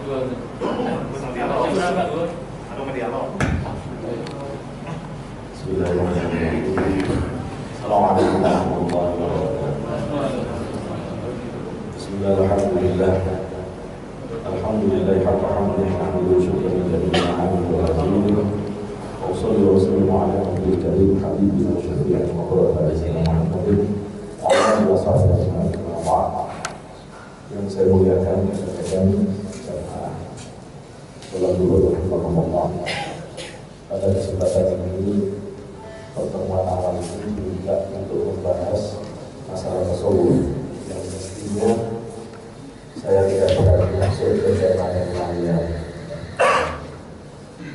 Bismillahirrahmanirrahim. Assalamualaikum warahmatullahi wabarakatuh. Bismillahirrahmanirrahim. Alhamdulillah haqqa hamdihi hamdu syukran lillahi wa alhamdulillah. Wa sallallahu wa sallam ala nabiyil karim habibina wa syafi'ina wa qurrati Muhammadin wa ala alihi wa sahbihi ajma'in. Yang saya muliakan kami jamaah salat zuhur rahimahumullah. Pada kesempatan ini pertemuan awal ini juga untuk membahas masalah tasawuf yang mestinya saya tidak berani masuk ke tema yang lain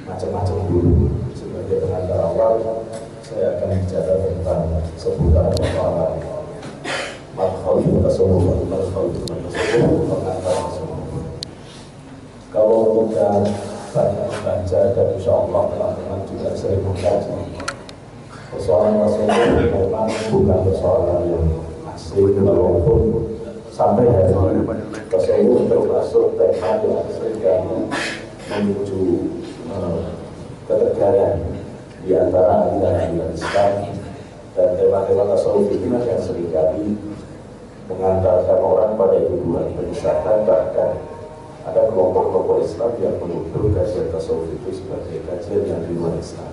macam-macam dulu. Sebagai pengantar awal, saya akan bicara tentang seputar persoalan madkhul tasawuf atau madkhul tasawuf, pengantar tasawuf. Kalau kita banyak membaca dan insya Allah teman-teman juga sering mengkaji, persoalan tasawuf memang bukan persoalan yang asing, walaupun sampai hari ini tasawuf termasuk tema yang seringkali memicu ketegangan di antara aliran Islam, dan tema-tema tasawuf ini yang seringkali mengantarkan orang pada tuduhan penyesatan. Bahkan ada kelompok-kelompok Islam yang menuduh kajian tasawuf itu sebagai kajian yang di luar Islam.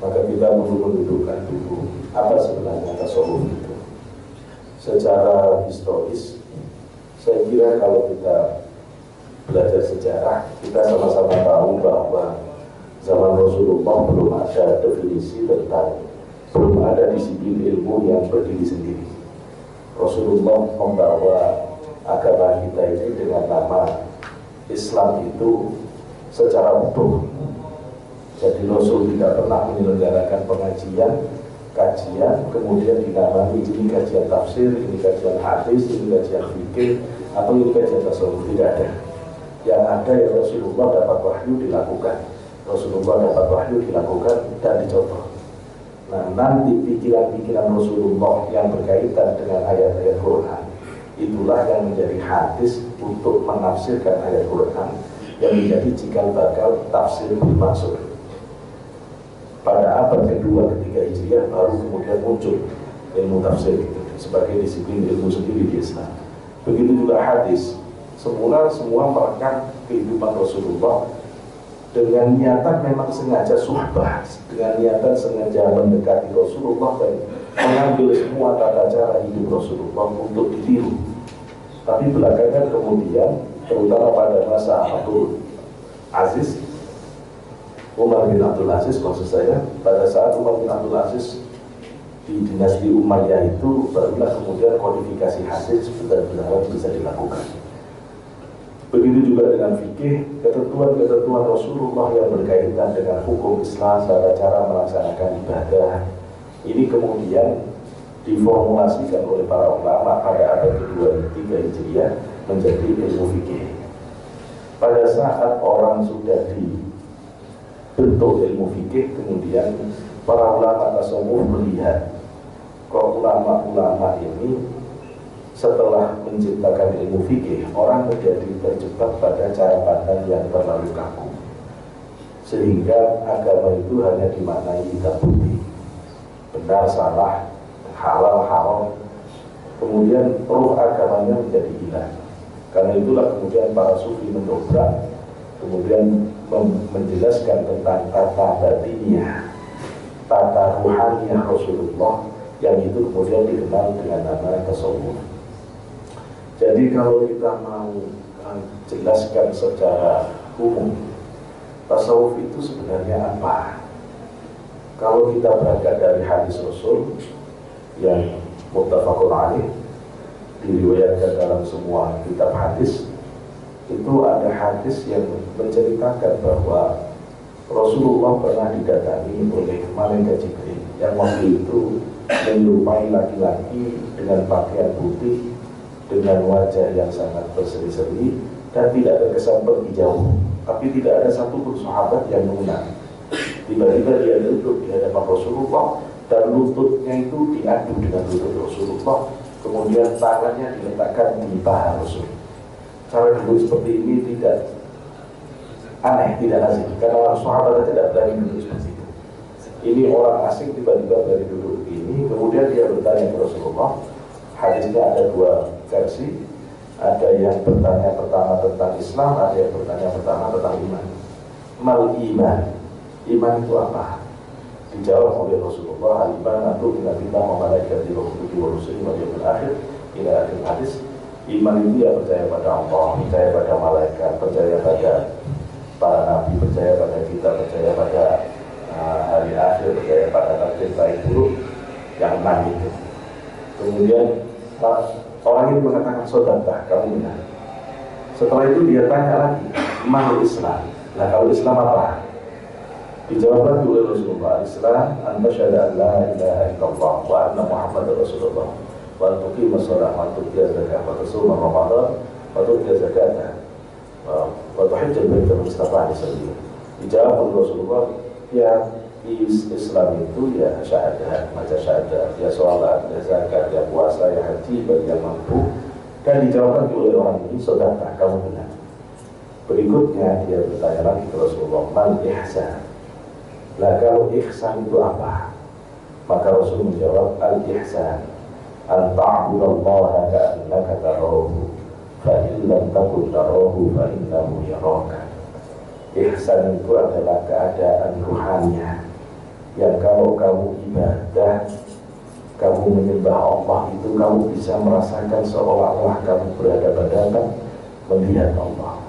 Maka kita perlu mendudukkan dulu apa sebenarnya tasawuf itu. Secara historis, saya kira kalau kita belajar sejarah, kita sama-sama tahu bahwa zaman Rasulullah belum ada definisi tentang, belum ada disiplin ilmu yang berdiri sendiri. Rasulullah membawa agama kita ini dengan nama Islam itu secara utuh. Jadi Rasul tidak pernah menyelenggarakan pengajian, kajian, kemudian dinamai ini kajian tafsir, ini kajian hadis, ini kajian fikih, atau ini kajian tasawuf. Tidak ada. Yang ada ya Rasulullah dapat wahyu dilakukan, Rasulullah dapat wahyu dilakukan dan dicontoh. Nah, nanti pikiran-pikiran Rasulullah yang berkaitan dengan ayat-ayat Quran, itulah yang menjadi hadis untuk menafsirkan ayat Quran, yang menjadi cikal bakal tafsir bermaksud. Pada abad kedua, ketiga Hijriah baru kemudian muncul ilmu tafsir itu sebagai disiplin ilmu sendiri di Islam. Begitu juga hadis. Semula semua merekam kehidupan Rasulullah dengan niatan memang sengaja suhbah, dengan niatan sengaja mendekati Rasulullah dan mengambil semua tata cara hidup Rasulullah untuk ditiru. Tapi belakangan kemudian, terutama pada masa Abdul Aziz, Umar bin Abdul Aziz maksud saya, pada saat Umar bin Abdul Aziz di dinasti Umayyah itu, barulah kemudian kodifikasi hadis benar-benar bisa dilakukan. Begitu juga dengan fikih, ketentuan-ketentuan Rasulullah yang berkaitan dengan hukum Islam, tata cara melaksanakan ibadah, ini kemudian diformulasikan oleh para ulama pada abad kedua ketiga Hijriah menjadi ilmu fikih. Pada saat orang sudah dibentuk ilmu fikih, kemudian para ulama tasawuf melihat kok ulama-ulama ini setelah menciptakan ilmu fikih, orang menjadi terjebak pada cara pandang yang terlalu kaku, sehingga agama itu hanya dimaknai hitam putih, benar salah, halal haram. Kemudian ruh agamanya menjadi hilang. Karena itulah kemudian para sufi mendobrak, kemudian menjelaskan tentang tata batinnya, tata ruhaniyah Rasulullah, yang itu kemudian dikenal dengan nama tasawuf. Jadi kalau kita mau jelaskan secara umum, tasawuf itu sebenarnya apa? Kalau kita berangkat dari hadis Rasul yang muttafaqun alaih, diriwayatkan dalam semua kitab hadis, itu ada hadis yang menceritakan bahwa Rasulullah pernah didatangi oleh malaikat Jibril yang waktu itu menyerupai laki-laki dengan pakaian putih, dengan wajah yang sangat berseri-seri dan tidak terkesan pergi jauh. Tapi tidak ada satupun sahabat yang mengenal. Tiba-tiba dia duduk di hadapan Rasulullah dan lututnya itu diadu dengan lutut Rasulullah. Kemudian tangannya diletakkan di paha Rasul. cara duduk seperti ini tidak aneh, tidak lazim, karena orang sahabat tidak berani duduk seperti itu. Ini orang asing tiba-tiba dari duduk begini, kemudian dia bertanya ke Rasulullah. Hadisnya ada dua versi, ada yang bertanya pertama tentang Islam, ada yang bertanya pertama tentang iman. Mal iman, iman itu apa? Dijawab oleh Rasulullah, al-iman atu ila billah wa malaikatihi wa kutubihi wa rusulihi wal yawmil akhir, ila akhir hadis. Iman itu ya percaya pada Allah, percaya pada malaikat, percaya pada para nabi, percaya pada kita, percaya pada hari akhir, percaya pada takdir baik buruk, yang enam itu. Kemudian orang ini mengatakan saudara, kamu benar. Setelah itu dia tanya lagi, mal Islam. Nah, kalau Islam apa? Dijawab oleh Rasulullah, Islam anta syahada an la ilaha illallah wa anna Muhammadar Rasulullah wa tuqima shalah wa tu'ti zakah wa tasuma Ramadan wa tu'ti zakata wa tuhajjal baita man istata'a sabila. Dijawab oleh Rasulullah, ya Islam itu ya syahadat, baca syahadat, ya sholat, ya zakat, ya puasa, ya haji bagi yang mampu. Dan dijawab oleh orang ini, saudara, kamu benar. Berikutnya dia bertanya lagi ke Rasulullah, mal ihsan. Lah kalau ihsan itu apa? Maka Rasul menjawab, al-ihsan an ta'budallaha ka'annaka tarahu fa in lam takun tarahu fa innahu yaraka. Ihsan itu adalah keadaan ruhaniah yang kalau kamu ibadah, kamu menyembah Allah itu kamu bisa merasakan seolah-olah kamu berhadapan-hadapan melihat Allah.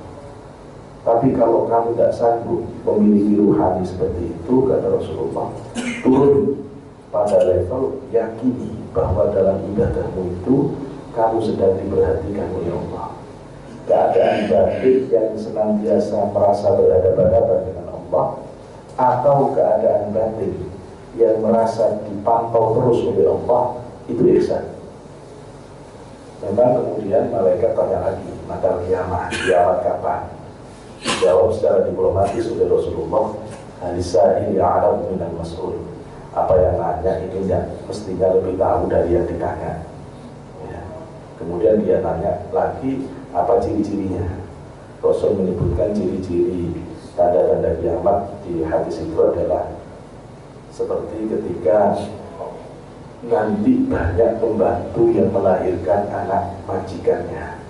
Tapi kalau kamu tidak sanggup memiliki ruhani seperti itu, kata Rasulullah, turun pada level yakini bahwa dalam ibadahmu itu kamu sedang diperhatikan oleh Allah. Keadaan batin yang senantiasa merasa berhadapan-hadapan dengan Allah, atau keadaan batin yang merasa dipantau terus oleh Allah, itu ihsan. Memang kemudian malaikat tanya lagi, maka kiamat kapan? Dijawab secara diplomatis oleh Rasulullah, Alisa ini Arab minal mas'ul. Apa yang nanya ini yang mestinya lebih tahu dari yang ditanya. Ya. Kemudian dia tanya lagi, apa ciri-cirinya? Rasul menyebutkan ciri-ciri tanda-tanda kiamat di hadis itu adalah seperti ketika nanti banyak pembantu yang melahirkan anak majikannya.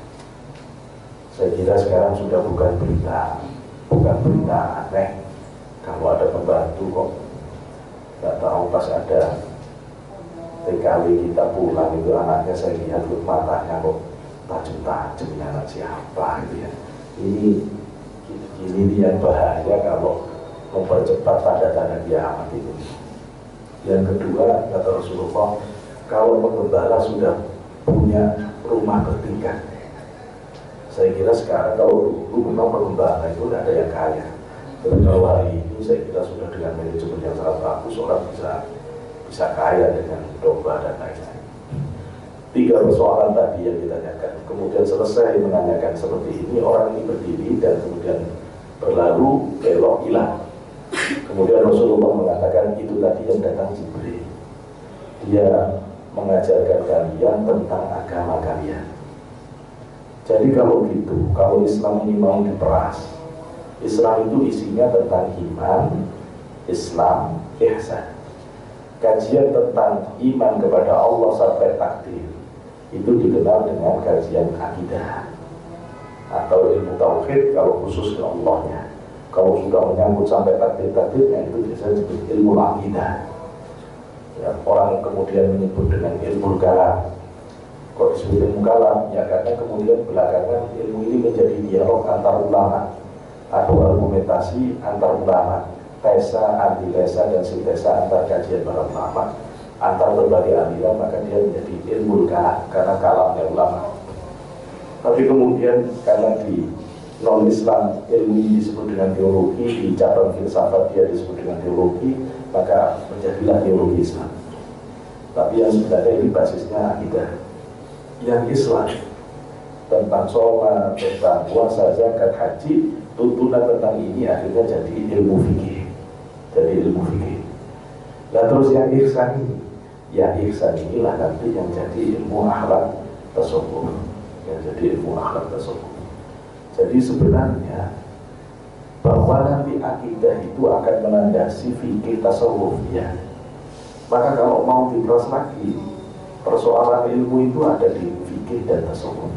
Saya kira sekarang sudah bukan berita aneh kalau ada pembantu kok nggak tahu pas ada TKW kita pulang itu anaknya saya lihat loh, matanya kok tajam-tajam, anak siapa gitu ya. Ini yang bahaya kalau mempercepat tanda-tanda kiamat itu. Yang kedua, kata Rasulullah, kalau pengembala sudah punya rumah bertingkat. Saya kira sekarang kalau dulu memang pengembala itu ada yang kaya. Tapi kalau hari ini saya kira sudah dengan manajemen yang sangat bagus, orang bisa kaya dengan domba dan lain-lain. 3 persoalan tadi yang ditanyakan. Kemudian selesai menanyakan seperti ini, orang ini berdiri dan kemudian berlalu belok hilang. Kemudian Rasulullah mengatakan, itu tadi yang datang Jibril. Dia mengajarkan kalian tentang agama kalian. Jadi kalau gitu, kalau Islam ini mau diperas, Islam itu isinya tentang iman, Islam, ihsan. Kajian tentang iman kepada Allah sampai takdir itu dikenal dengan kajian akidah atau ilmu tauhid kalau khusus ke Allahnya. Kalau sudah menyangkut sampai takdir-takdirnya itu biasanya disebut ilmu akidah. Ya, orang kemudian menyebut dengan ilmu kalam. Kok disebut ilmu kalam? Ya karena kemudian belakangan ilmu ini menjadi dialog antar ulama atau argumentasi antar ulama, tesa, antitesa dan sintesa antar kajian para ulama, antar berbagai aliran, maka dia menjadi ilmu kalam karena kalamnya ulama. Tapi kemudian karena di non-Islam ilmu ini disebut dengan teologi, di cabang filsafat dia disebut dengan teologi, maka menjadilah teologi Islam. Tapi yang sebenarnya ini basisnya akidah. Yang Islam tentang sholat, tentang puasa, zakat, haji, tuntunan tentang ini akhirnya jadi ilmu fikih. Nah terus yang ihsan ini, yang ihsan inilah nanti yang jadi ilmu akhlak tasawuf, yang jadi ilmu akhlak tasawuf. Jadi sebenarnya bahwa nanti akidah itu akan melandasi fikih tasawuf ya. Maka kalau mau diperas lagi, persoalan ilmu itu ada di fikih dan tasawuf.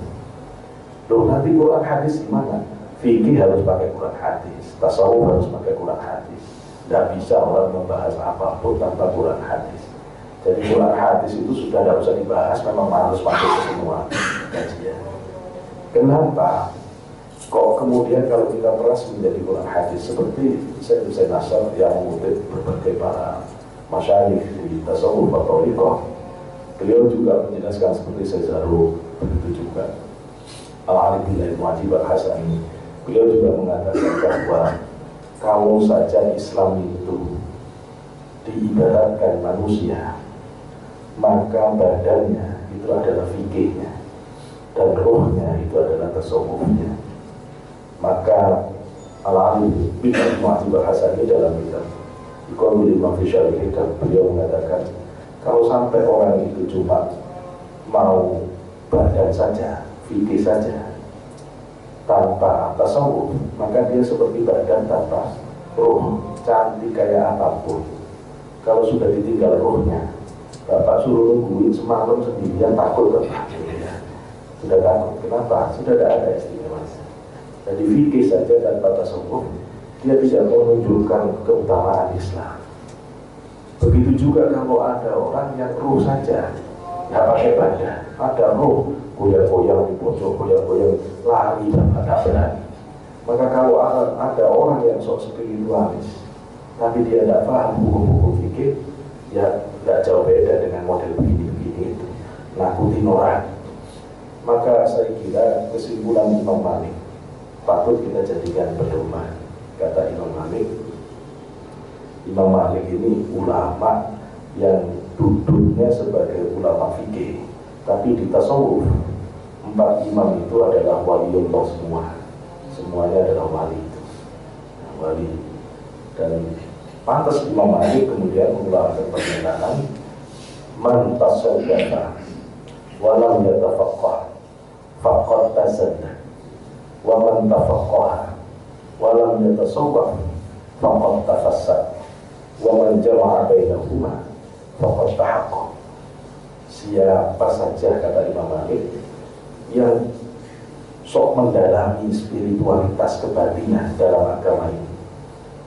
Loh, nanti Quran hadis gimana? Fikih harus pakai Quran hadis, tasawuf harus pakai Quran hadis. Tidak bisa orang membahas apapun tanpa Quran hadis. Jadi Quran hadis itu sudah tidak usah dibahas, memang harus pakai semua kajian. Kenapa? Kok kemudian kalau kita peras menjadi Quran hadis seperti Syekh Nasr yang mengutip berbagai para masyayikh di tasawuf atau thariqah, beliau juga menjelaskan seperti Syekh Zarruq, begitu juga Al-Ali bin Al-Mu'ajib Al-Hasani. Beliau juga mengatakan bahwa kalau saja Islam itu diibaratkan manusia, maka badannya itu adalah fikihnya dan rohnya itu adalah tasawufnya. Maka Al-Ali bin Al-Mu'ajib Al-Hasani dalam kitab Iqamul Imam fi Syarih Hikam, beliau mengatakan kalau sampai orang itu cuma mau badan saja, fikih saja, tanpa tasawuf, maka dia seperti badan tanpa roh, cantik kayak apapun. Kalau sudah ditinggal rohnya, bapak suruh nungguin semalam sendirian, takut kan? Sudah takut, kenapa? Sudah tidak ada istimewa. Jadi fikih saja tanpa tasawuf, dia tidak menunjukkan keutamaan Islam. Begitu juga kalau ada orang yang roh saja, nggak pakai badan, ada roh, goyang-goyang di pojok, goyang-goyang lari dan ada berani. Maka kalau ada orang yang sok spiritualis, tapi dia tidak paham hukum-hukum fikih, ya tidak jauh beda dengan model begini-begini itu, nakutin orang. Maka saya kira kesimpulan Imam Malik patut kita jadikan pedoman. Kata Imam Malik ini ulama yang duduknya sebagai ulama fikih, tapi di tasawuf 4 imam itu adalah waliullah semua, semuanya adalah wali itu, wali. Dan pantas Imam Malik kemudian mengeluarkan pernyataan, man tasawwafa walam yatafaqqah faqad tasadda, wa man tafaqqaha walam yatasawwaf faqad tafassad, wa man jama'a bainahuma faqad tahaqqa. Siapa saja, kata Imam Malik, yang sok mendalami spiritualitas kebatinan dalam agama ini,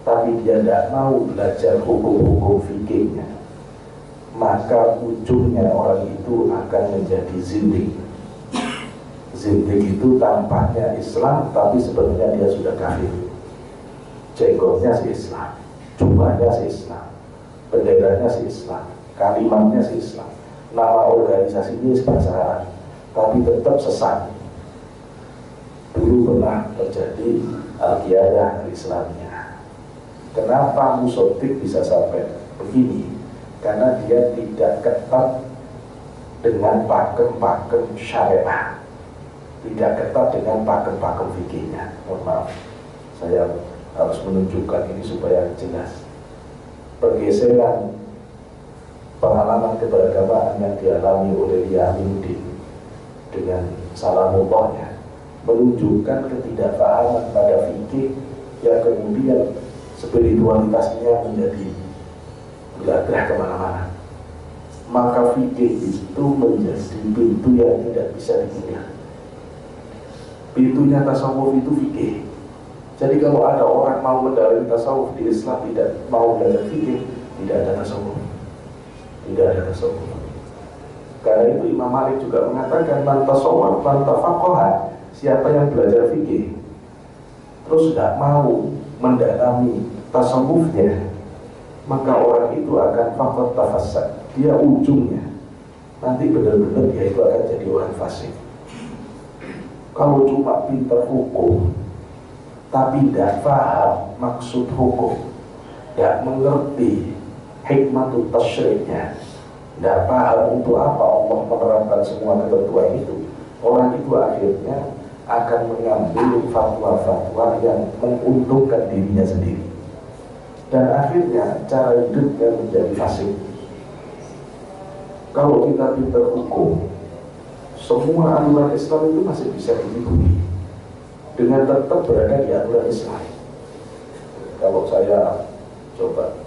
tapi dia tidak mau belajar hukum-hukum fikihnya, maka ujungnya orang itu akan menjadi zindik. Zindik itu tampaknya Islam, tapi sebenarnya dia sudah kafir. Jenggotnya si Islam, jubahnya si Islam, benderanya si Islam, kalimatnya si Islam, nama organisasinya bahasa Arab, tapi tetap sesat. Dulu pernah terjadi Al-Qiyadah Al-Islamiyah. Kenapa Musotik bisa sampai begini? Karena dia tidak ketat dengan pakem-pakem syariah, tidak ketat dengan pakem-pakem fikihnya. Mohon maaf, saya harus menunjukkan ini supaya jelas. Pergeseran pengalaman keberagamaan yang dialami oleh Yahudi dengan Salamullahnya menunjukkan ketidakpahaman pada fikih yang kemudian spiritualitasnya menjadi geladah kemana-mana. Maka fikih itu menjadi pintu yang tidak bisa ditinggal. Pintunya tasawuf itu fikih. Jadi kalau ada orang mau mendalami tasawuf di Islam tidak mau belajar fikih, tidak ada tasawuf. Tidak ada tasawuf. Karena itu Imam Malik juga mengatakan man tasawwaf man tafaqqaha, siapa yang belajar fikih terus tidak mau mendalami tasawufnya, maka orang itu akan faqad tafassad. Dia ujungnya nanti benar-benar dia itu akan jadi orang fasik. Kalau cuma pintar hukum tapi tidak paham maksud hukum, tidak mengerti hikmatul tasyriknya, tidak paham untuk apa Allah menerapkan semua ketentuan itu, orang itu akhirnya akan mengambil fatwa-fatwa yang menguntungkan dirinya sendiri, dan akhirnya cara hidupnya menjadi fasik. Kalau kita pintar hukum, semua aturan Islam itu masih bisa diikuti. dengan tetap berada di aturan Islam. Kalau saya coba,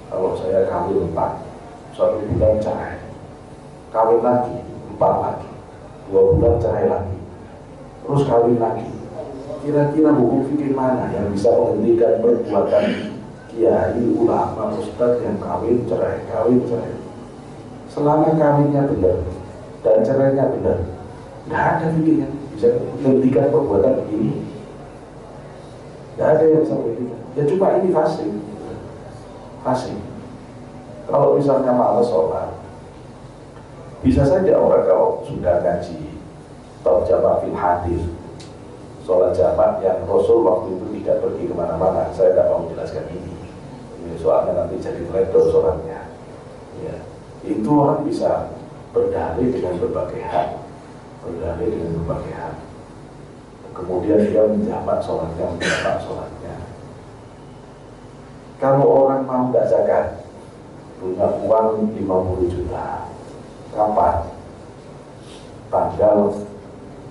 kalau saya kawin 4, 1 bulan cerai, kawin lagi 4 lagi, 2 bulan cerai lagi, terus kawin lagi, kira-kira hukum fikih mana yang bisa menghentikan perbuatan kiai, ulama, ustadz yang kawin cerai? Selama kawinnya benar dan cerainya benar, nggak ada fikih yang bisa menghentikan perbuatan begini. Nggak ada yang bisa menghentikan. Ya cuma ini fasih. Kalau misalnya malas sholat, bisa saja orang kalau sudah ngaji atau jamaah fil hadir, sholat jamaah yang Rasul waktu itu tidak pergi kemana-mana. Saya tidak mau menjelaskan ini soalnya nanti jadi lebar sholatnya. Ya, itu orang bisa berdalih dengan berbagai hal, kemudian dia menjamak sholatnya. Kalau orang mau nggak zakat, punya uang 50 juta, kapan? Tanggal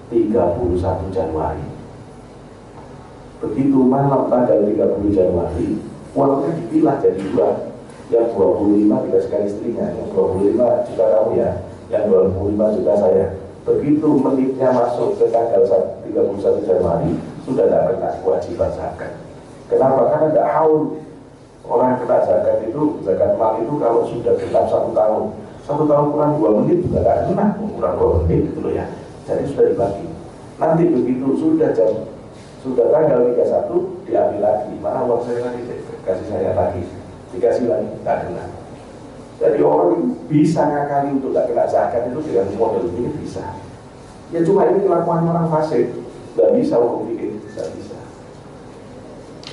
31 Januari. Begitu malam tanggal 30 Januari, uangnya dipilah jadi 2. Yang 25 dikasihkan istrinya, yang 25 juta kamu ya, yang 25 juta saya. Begitu menitnya masuk ke tanggal 31 Januari, sudah tidak kena kewajiban zakat. Kenapa? Karena tidak haul. Orang kena zakat itu, zakat mal itu kalau sudah genap 1 tahun, 1 tahun kurang 2 menit juga tidak kena, kurang 2 menit gitu loh ya. Jadi sudah dibagi. Nanti begitu sudah tanggal 31 diambil lagi, mana uang saya lagi, kasih saya lagi, dikasih lagi, tidak kena. Jadi orang bisa ngakali untuk tidak kena zakat itu dengan model ini bisa. Ya cuma ini kelakuan orang fasik, tidak bisa hukum fikih, tidak bisa.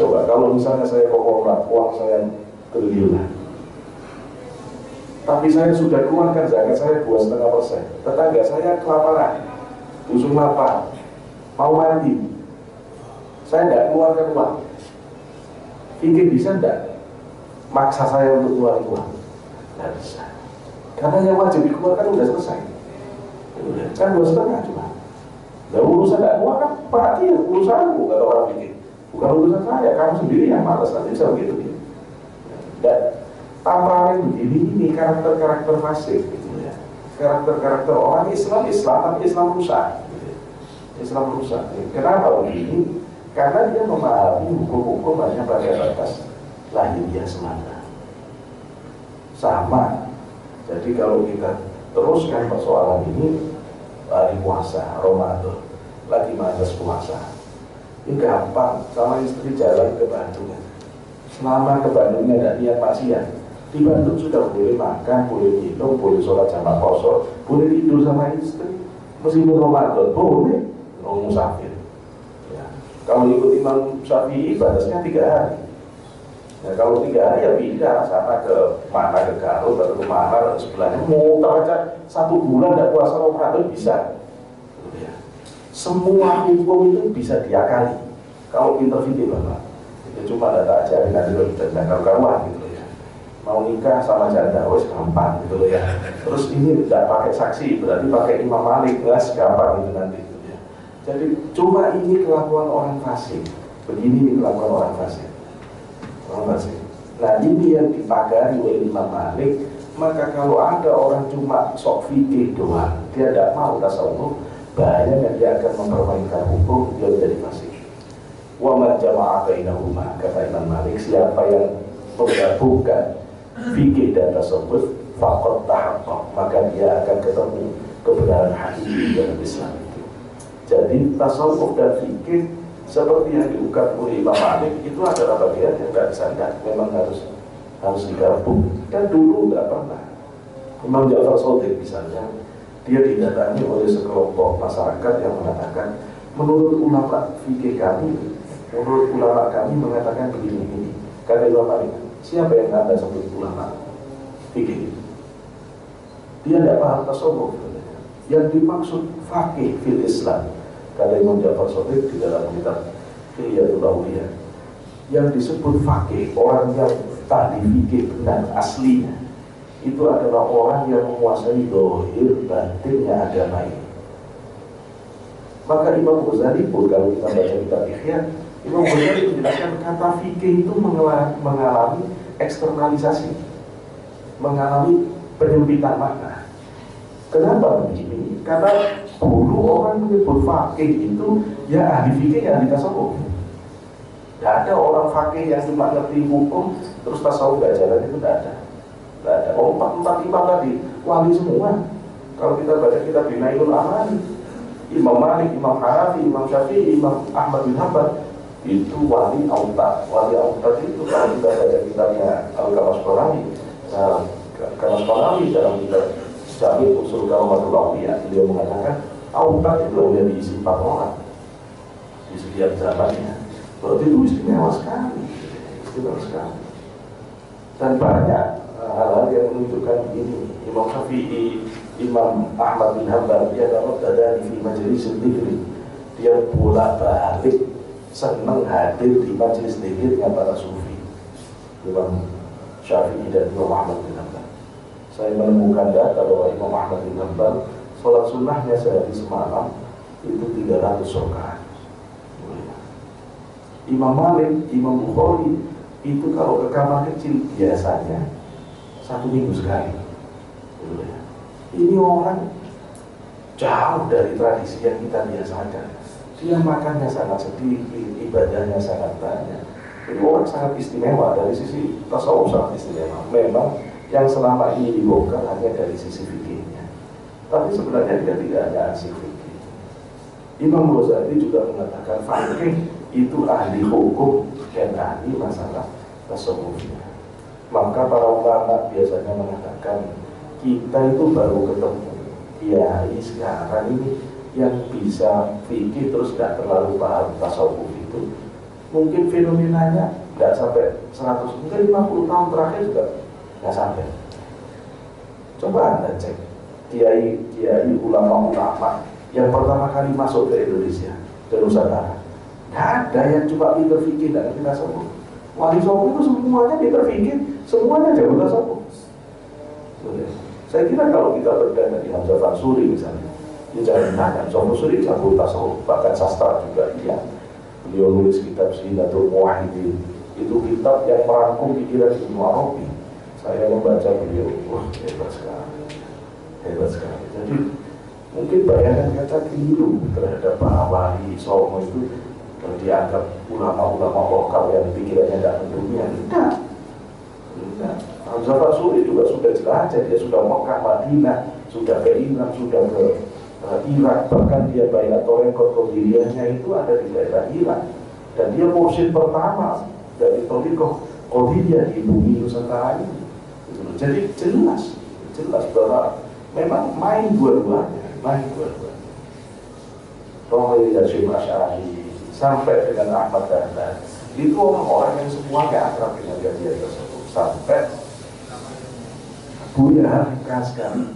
Coba kalau misalnya saya kokoprak, uang saya triliunan, tapi saya sudah keluarkan zakat saya 2,5%. Tetangga saya kelaparan, busung lapar, mau mandi, saya tidak keluarkan uang. Fikih bisa tidak maksa saya untuk keluar uang? Tidak bisa. Karena yang wajib dikeluarkan sudah selesai. Kan 2,5 cuma. Nah urusan tidak keluar kan berarti urusanku, kata orang fikih. Bukan urusan saya, kamu sendiri yang malas, nanti bisa begitu ya. Dan tamparan begini ini karakter-karakter fasik gitu ya. Karakter-karakter orang Islam, tapi Islam rusak gitu ya. Islam rusak. Kenapa begini? Karena dia memahami hukum-hukum hanya pada batas lahiriah semata. Sama. Jadi kalau kita teruskan persoalan ini, hari puasa, Ramadan, lagi malas puasa, ini gampang, sama istri jalan ke Bandung. Selama ke Bandungnya tidak niat maksiat, di Bandung sudah boleh makan, boleh minum, boleh sholat jamaah kosor, boleh tidur sama istri, meskipun Ramadan boleh, musafir. Ya. Kalau ikut Imam Syafi'i batasnya 3 hari. Nah, kalau 3 hari ya pindah sama ke mana, ke Garut atau ke mana sebelahnya. Mau baca 1 bulan tidak puasa Ramadan bisa. Semua hukum itu bisa diakali kalau pinter fikih Bapak. Itu cuma data ajarin nanti lo tidak karuan gitu loh ya. Mau nikah sama janda, wes gampang gitu loh ya. Terus ini tidak pakai saksi, berarti pakai Imam Malik, gas gampang gitu nanti gitu ya. Jadi cuma ini kelakuan orang fasik. Begini ini kelakuan orang fasik. Nah ini yang dipagari oleh Imam Malik. Maka kalau ada orang cuma sok fikih doang, dia tidak mau tasawuf, bahayanya dia akan mempermainkan hukum, dia menjadi fasik. Wa man jama'a bainahuma, kata Imam Malik, siapa yang menggabungkan fikih dan tasawuf, faqad tahaqqaq, maka dia akan ketemu kebenaran hakiki dalam Islam itu. Jadi tasawuf dan fikih seperti yang diungkap oleh Imam Malik itu adalah bagian yang tidak disandang, memang harus digabung. Dan dulu tidak pernah. Imam Ja'far Shadiq misalnya, dia didatangi oleh sekelompok masyarakat yang mengatakan, menurut ulama fikih kami, menurut ulama kami mengatakan begini-begini. Kata Imam Malik, siapa yang Anda sebut ulama fikih? Dia tidak paham tasawuf. Yang dimaksud fakih fil Islam, kata Imam Ja'far Shadiq di dalam kitab Hilyatul Awliya, yang disebut fakih, orang yang tadi fikih benar aslinya, itu adalah orang yang menguasai dohir batinnya agama ini. Maka Imam Ghazali pun kalau kita baca kitab Ihya, Imam Ghazali menjelaskan kata fikih itu mengalami eksternalisasi, mengalami penyempitan makna. Kenapa begini? Karena dulu orang menyebut fakih itu ya ahli fikih, ya ahli tasawuf. Tidak ada orang fakih yang cuma ngerti hukum terus tasawuf gak jalan, itu tidak ada. Tidak ada. Oh, empat imam tadi wali semua. Kalau kita baca kitab Binailul Amali, Imam Malik, Imam Hanafi, Imam Syafi'i, Imam Ahmad bin Hanbal itu wali autad. Wali autad itu kalau kita baca kitabnya Al-Kamasqalani, Kamasqalani dalam kitab Jami' Usul Karamatul Awliya, beliau mengatakan autad itu hanya diisi 4 orang di setiap zamannya. Berarti itu istimewa sekali, istimewa sekali. Dan banyak hal-hal yang menunjukkan ini. Imam Syafi'i, Imam Ahmad bin Hanbal, dia dapat dadani fi majelis dzikri. Dia bolak-balik senang hadir di majelis dzikirnya para sufi. Imam Syafi'i dan Imam Ahmad bin Hanbal. Saya menemukan data bahwa Imam Ahmad bin Hanbal sholat sunnahnya sehari semalam itu 300 rakaat. Imam Malik, Imam Bukhari itu kalau ke kamar kecil biasanya 1 minggu sekali. Ini orang jauh dari tradisi yang kita biasakan. Dia makannya sangat sedikit, ibadahnya sangat banyak. Jadi orang sangat istimewa dari sisi tasawuf, sangat istimewa. Memang yang selama ini dibongkar hanya dari sisi fikihnya, tapi sebenarnya dia tidak hanya asik fikih. Imam Ghazali juga mengatakan fakih itu ahli hukum dan ahli masalah tasawufnya. Maka para ulama biasanya mengatakan kita itu baru ketemu kiai sekarang ini yang bisa fikih terus tidak terlalu paham tasawuf itu. Mungkin fenomenanya nggak sampai 100, mungkin 50 tahun terakhir juga nggak sampai. Coba Anda cek kiai ulama yang pertama kali masuk ke Indonesia, ke Nusantara. Nggak ada yang cuma pinter fikih dan pinter tasawuf. Wali songo itu semuanya pinter fikih, semuanya jago tasawuf. Saya kira kalau kita berdana di Hamzah Fansuri misalnya, dia jangan ditanya, Fansuri jago tasawuf, bahkan sastra juga iya. Beliau nulis kitab Zinatul Muwahhidin, itu kitab yang merangkum pikiran Ibnu Arabi. Saya membaca beliau, wah hebat sekali, hebat sekali. Jadi mungkin bayangan kata keliru terhadap para wali songo itu dianggap ulama-ulama lokal yang pikirannya tidak mendunia. Tidak. Hamzah Fansuri juga sudah jelajah, dia sudah Mekah, Madinah, sudah ke Irak, sudah ke Irak, bahkan dia bayat Torekot Qadiriyahnya itu ada di daerah Irak, dan dia mursyid pertama dari Torikoh Qadiriyah di bumi Nusantara ini. Jadi jelas bahwa memang main dua-duanya. Rohli Hashim Asy'ari sampai dengan Ahmad Dahlan itu orang-orang yang semuanya akrab dengan kajian tersebut, sampai Buya Hamka sekali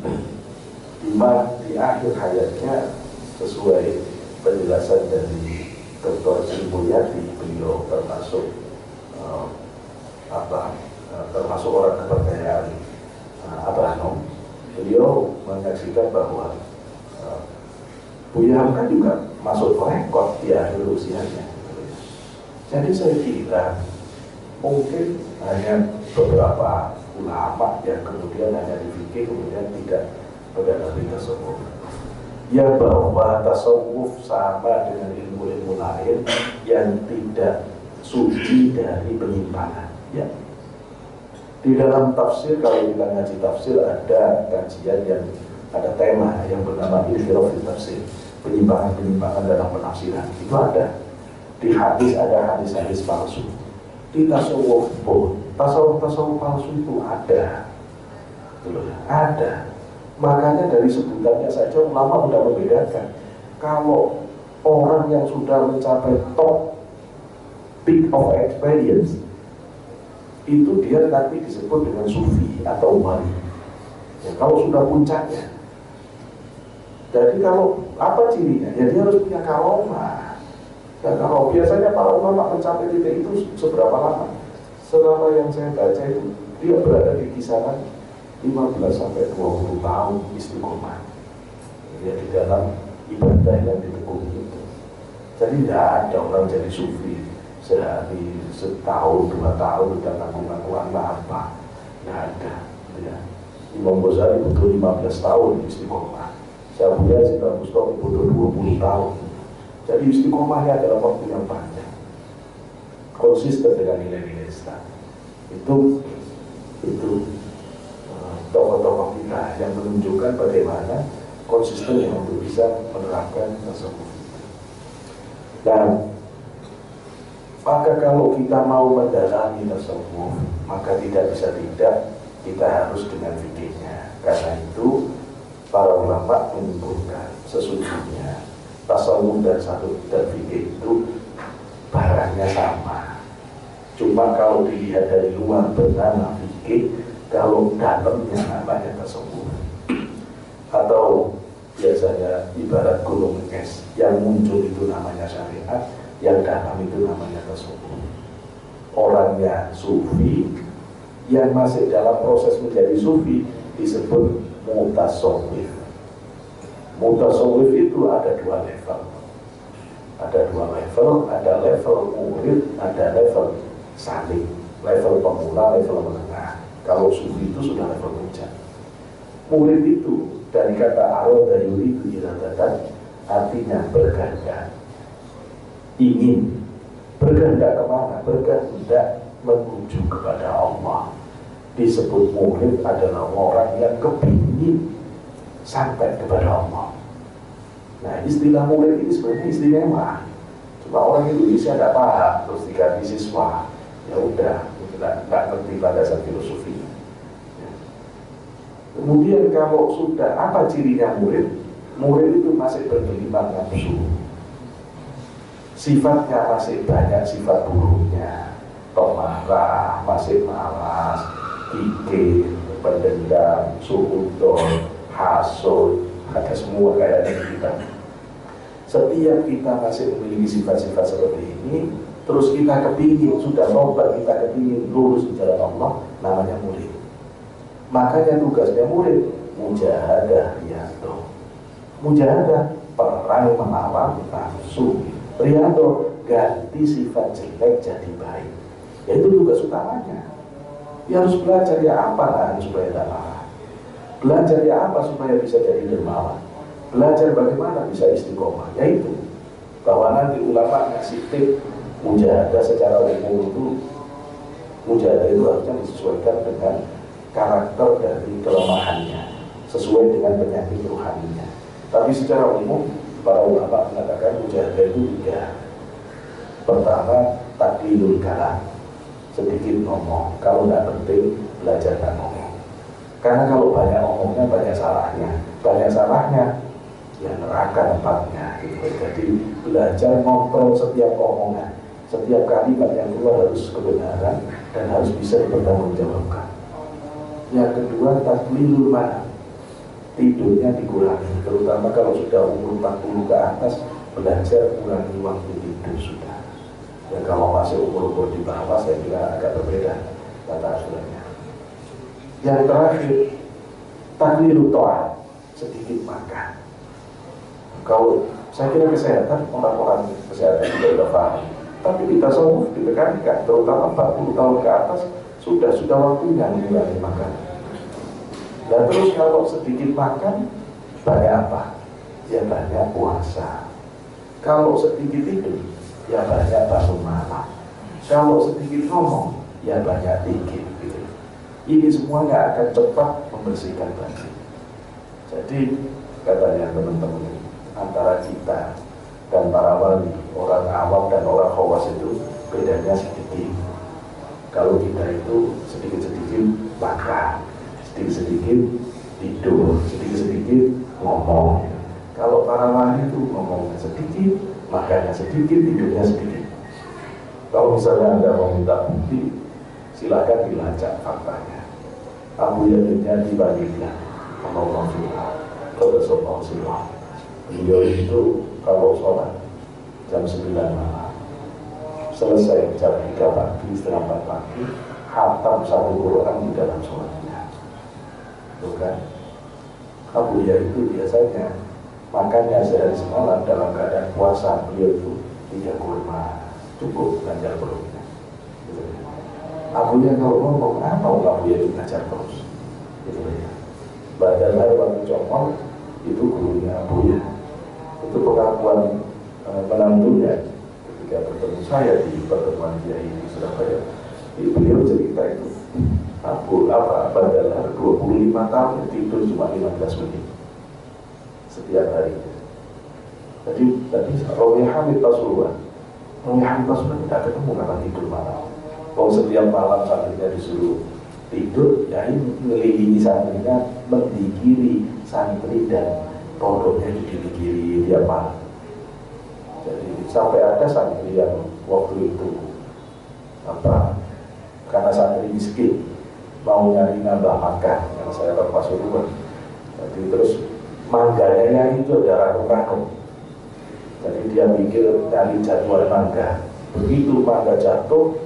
di akhir hayatnya, sesuai penjelasan dari Dr. Sri Mulyadi, beliau termasuk termasuk orang kepercayaan Abah Nom. Beliau menyaksikan bahwa Buya Hamka juga masuk rekod di akhir usianya. Jadi saya kira mungkin hanya beberapa ulama yang kemudian hanya difikir kemudian tidak mengenali tasawuf. Ya bahwa tasawuf sama dengan ilmu-ilmu lain yang tidak suci dari penyimpangan. Ya. Di dalam tafsir, kalau kita ngaji tafsir, ada kajian yang ada tema yang bernama Inhiraf Tafsir, penyimpangan dalam penafsiran. Itu ada. Di hadis ada hadis-hadis palsu. Di tasawuf pun tasawuf palsu itu ada. Ada. Makanya dari sebutannya saja ulama sudah membedakan. Kalau orang yang sudah mencapai top peak of experience, itu dia nanti disebut dengan sufi atau wali. Ya, kalau sudah puncaknya. Jadi kalau apa cirinya? Ya dia harus punya karomah. Dan kalau biasanya para ulama mencapai titik itu seberapa lama? Selama yang saya baca itu dia berada di kisaran 15 sampai 20 tahun istiqomah. Ya, di dalam ibadah yang ditekuni itu. Jadi tidak ada orang jadi sufi sehari, setahun, 2 tahun udah ngaku-ngakuan apa, nggak ada. Ya. Imam Ghazali butuh 15 tahun istiqomah. Syekh Yazid Al-Bustami butuh 20 tahun. Jadi istiqomahnya adalah waktu yang panjang, konsisten dengan nilai-nilai Islam. Itu tokoh-tokoh kita yang menunjukkan bagaimana konsisten untuk bisa menerapkan tasawuf. Dan maka kalau kita mau mendalami tasawuf, maka tidak bisa tidak kita harus dengan fikihnya. Karena itu para ulama menyebutkan sesungguhnya tasawuf dan fikih itu barangnya sama. Cuma kalau dilihat dari luar bernama fikih, kalau dalamnya namanya tasawuf. Atau biasanya ibarat gunung es, yang muncul itu namanya syariat, yang dalam itu namanya tasawuf. Orangnya sufi, yang masih dalam proses menjadi sufi disebut mutasawwif. Mutasawwif itu ada 2 level. Ada level murid, ada level saling, level pemula, level menengah. Kalau sufi itu sudah level puncak. Murid itu dari kata arada yuridu iradatan, artinya berkehendak, ingin. Berkehendak kemana? Berkehendak menuju kepada Allah. Disebut murid adalah orang yang kepingin sampai kepada Allah. Nah, istilah murid ini sebenarnya istimewa. Cuma orang Indonesia tidak paham, terus diganti siswa. Ya udah, nggak ngerti landasan filosofi. Ya. Kemudian kalau sudah, apa cirinya murid? Murid itu masih bergelimang nafsu. Sifatnya masih banyak sifat buruknya. Pemarah, masih malas, kikir, pendendam, suudon, hasud, ada semua kayak kita. Setiap kita masih memiliki sifat-sifat seperti ini, terus kita kepingin, sudah tobat, kita kepingin lurus di jalan Allah, namanya murid. Makanya tugasnya murid mujahadah riyanto. Mujahadah, perang melawan nafsu. Riyanto, ganti sifat jelek jadi baik. Ya itu tugas utamanya. Ya harus belajar ya apa lah supaya tidak marah. Belajar ya apa supaya bisa jadi dermawan. Belajar bagaimana bisa istiqomah. Yaitu bahwa nanti ulama ngasih tip mujahadah secara umum itu, mujahadah itu harusnya disesuaikan dengan karakter dari kelemahannya, sesuai dengan penyakit rohaninya. Tapi secara umum para ulama mengatakan mujahadah itu 3. Pertama, taklilul kalam, sedikit ngomong. Kalau tidak penting, belajar tak ngomong. Karena kalau banyak ngomongnya banyak salahnya. Banyak salahnya, ya neraka tempatnya gitu. Jadi belajar ngontrol setiap omongan, setiap kalimat yang keluar harus kebenaran dan harus bisa dipertanggungjawabkan. Yang kedua, taklilul manam, tidurnya dikurangi, terutama kalau sudah umur 40 ke atas, belajar kurangi waktu tidur sudah. Dan kalau masih umur di bawah, saya kira agak berbeda tata asurannya. Yang terakhir, taklilu to'at, sedikit makan. Kalau saya kira kesehatan, orang-orang kesehatan juga sudah paham. Tapi kita tasawuf ditekankan, terutama 40 tahun ke atas, sudah waktunya mengurangi makan. Dan terus kalau sedikit makan, banyak apa? Ya banyak puasa. Kalau sedikit tidur, ya banyak bangun malam. Kalau sedikit ngomong, ya banyak dikit gitu. Ini semuanya akan cepat membersihkan batin. Jadi katanya teman-teman, antara kita dan para wali, orang awam dan orang khawas itu bedanya sedikit. Kalau kita itu sedikit-sedikit makan, sedikit-sedikit tidur, sedikit-sedikit ngomong. Kalau para wali itu ngomongnya sedikit, makannya sedikit, tidurnya sedikit. Kalau misalnya Anda mau minta bukti, silakan dilacak faktanya. Abu Yazid dibandingkan Allah Rasulullah. Beliau itu kalau sholat jam 9 malam, selesai jam 3 pagi, setengah 4 pagi, khatam 1 Quran di dalam sholatnya. Bukan? Abu Yazid itu biasanya Makanya sehari semalam dalam keadaan puasa beliau itu 3 kurma cukup ngajar perutnya. Gitu. Abunya kalau ngomong apa Abuya itu ngajar terus. Gitu ya. Badal Harwan Comol itu gurunya Abuya. Itu pengakuan menantunya ketika bertemu saya di pertemuan Kiai di Surabaya. Beliau cerita itu Badal 25 tahun tidur cuma 15 menit setiap hari. Tadi Romi Hamid Pasuruan tidak ketemu kapan tidur malam. Kalau setiap malam santrinya disuruh tidur, ya ini ngelilingi santrinya, mendikiri santri dan pondoknya dikiri tiap malam. Jadi sampai ada santri yang waktu itu karena santri miskin mau nyari nambah makan, yang saya tahu Pasuruan. Jadi terus mangganya itu ada rakum-rakum. Jadi dia pikir cari jadwal mangga. Begitu mangga jatuh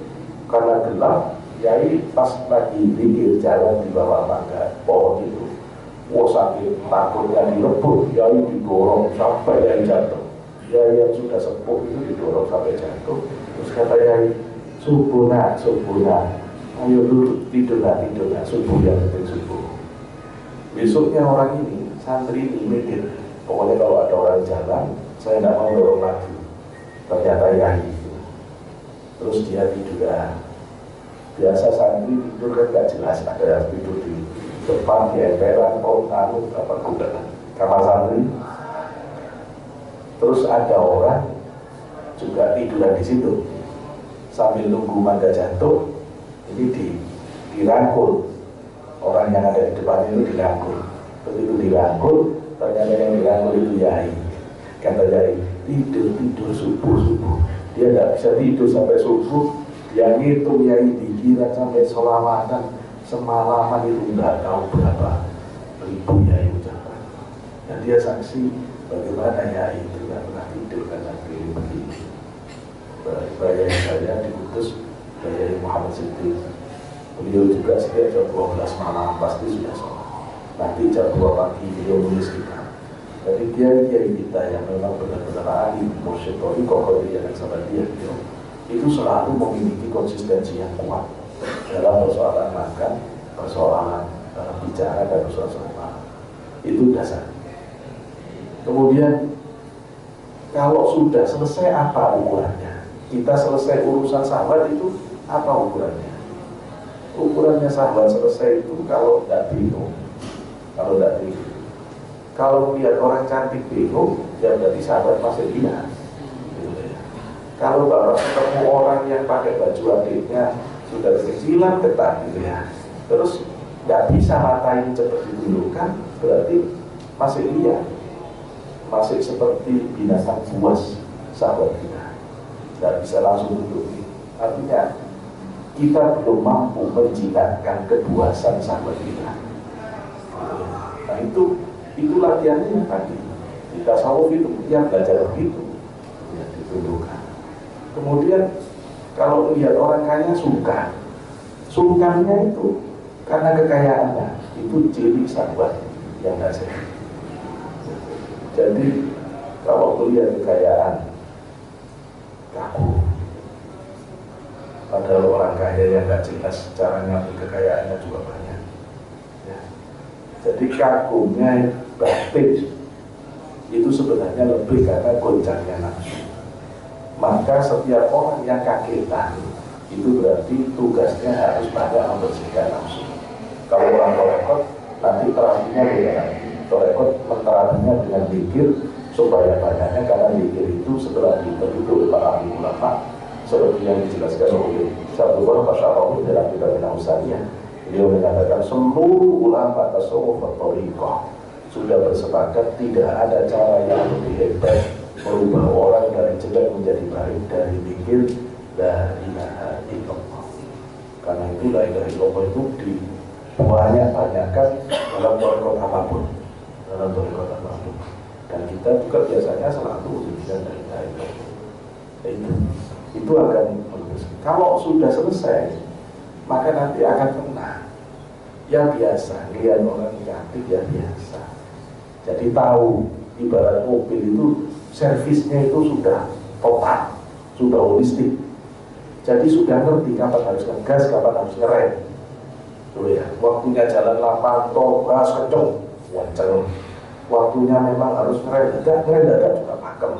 karena gelap, Yai pas lagi pikir jalan di bawah mangga pohon itu, saking takutnya direbut, Yai didorong sampai Yai jatuh. Yai yang sudah sepuh itu didorong sampai jatuh. Terus kata Yai, subuh nak, ayo dulu tidur nak, subuh yang penting subuh. Besoknya orang ini, santri ini mikir, pokoknya kalau ada orang jalan, saya tidak mau dorong lagi. Ternyata Yai. Terus dia tidur. Biasa santri tidur kan gak jelas, ada yang tidur di depan, di emperan, kamar santri. Terus ada orang juga tiduran di situ sambil nunggu mangga jatuh. Ini dirangkul, orang yang ada di depan itu dirangkul. Begitu dirangkul, ternyata yang dirangkul itu Yai. Kata Yai, tidur subuh. Dia tidak bisa tidur sampai subuh. Dia ngitung Yai dikira sampai selamatan semalaman itu tidak tahu berapa ribu Yai ucapan. Dan dia saksi bagaimana Yai itu tidak pernah tidur karena begini. Bayai saya diutus Bayai Muhammad Siddiq. Beliau juga setiap jam 12 malam pasti sudah sholat. Nanti jam 2 pagi beliau menulis kita. Jadi kiai kita yang memang benar-benar ahli mursyid thariqah yang sama dia itu selalu memiliki konsistensi yang kuat dalam persoalan makan, persoalan bicara dan persoalan itu dasar. Kemudian kalau sudah selesai apa ukurannya? Kita selesai urusan sahabat itu apa ukurannya? Ukurannya sahabat selesai itu kalau tidak bingung, kalau melihat orang cantik bingung, ya berarti sahabat masih lihat. Gitu ya. Kalau bapak ketemu orang yang pakai baju adiknya sudah kecilan ketat gitu ya, terus nggak bisa matain cepat ditundukkan, berarti masih lihat, masih seperti binatang buas sahabat kita, nggak bisa langsung tutupi. Artinya kita belum mampu menjinakkan kebuasan sahabat kita. Nah itu latihannya tadi. Di tasawuf itu dia belajar begitu, ya, ditundukkan. Kemudian kalau lihat orang kaya sungkannya itu karena kekayaannya, itu ciri sahabat yang nggak sehat. Jadi kalau melihat kekayaan kaku, padahal orang kaya yang nggak jelas caranya kekayaannya juga banyak. Ya. Jadi kagumnya batin itu sebenarnya lebih karena goncangnya nafsu. Maka setiap orang yang kagetan itu berarti tugasnya harus banyak membersihkan nafsu. Kalau orang torekot nanti terapinya dengan torekot menterapinya dengan zikir supaya banyaknya, karena zikir itu setelah diteliti oleh para ahli ulama seperti yang dijelaskan oleh Syaikhul Qasyarawi dalam kitab Nausaniyah. Beliau mengatakan seluruh ulama tasawuf thariqah sudah bersepakat tidak ada cara yang lebih hebat merubah orang dari jelek menjadi baik dari zikir la ilaha illallah. Karena itu la ilaha illallah itu dibanyak-banyakkan dalam thariqah apapun, dan kita juga biasanya selalu zikir la ilaha illallah. Itu akan kalau sudah selesai, maka nanti akan tenang. Ya biasa, lihat orang cantik ya biasa. Jadi tahu ibarat mobil itu servisnya itu sudah total, sudah holistik. Jadi sudah ngerti kapan harus ngegas, kapan harus ngerem. Tuh ya, waktunya jalan lapang, tol, gas kenceng, wancang. Waktunya memang harus ngerem juga pakem.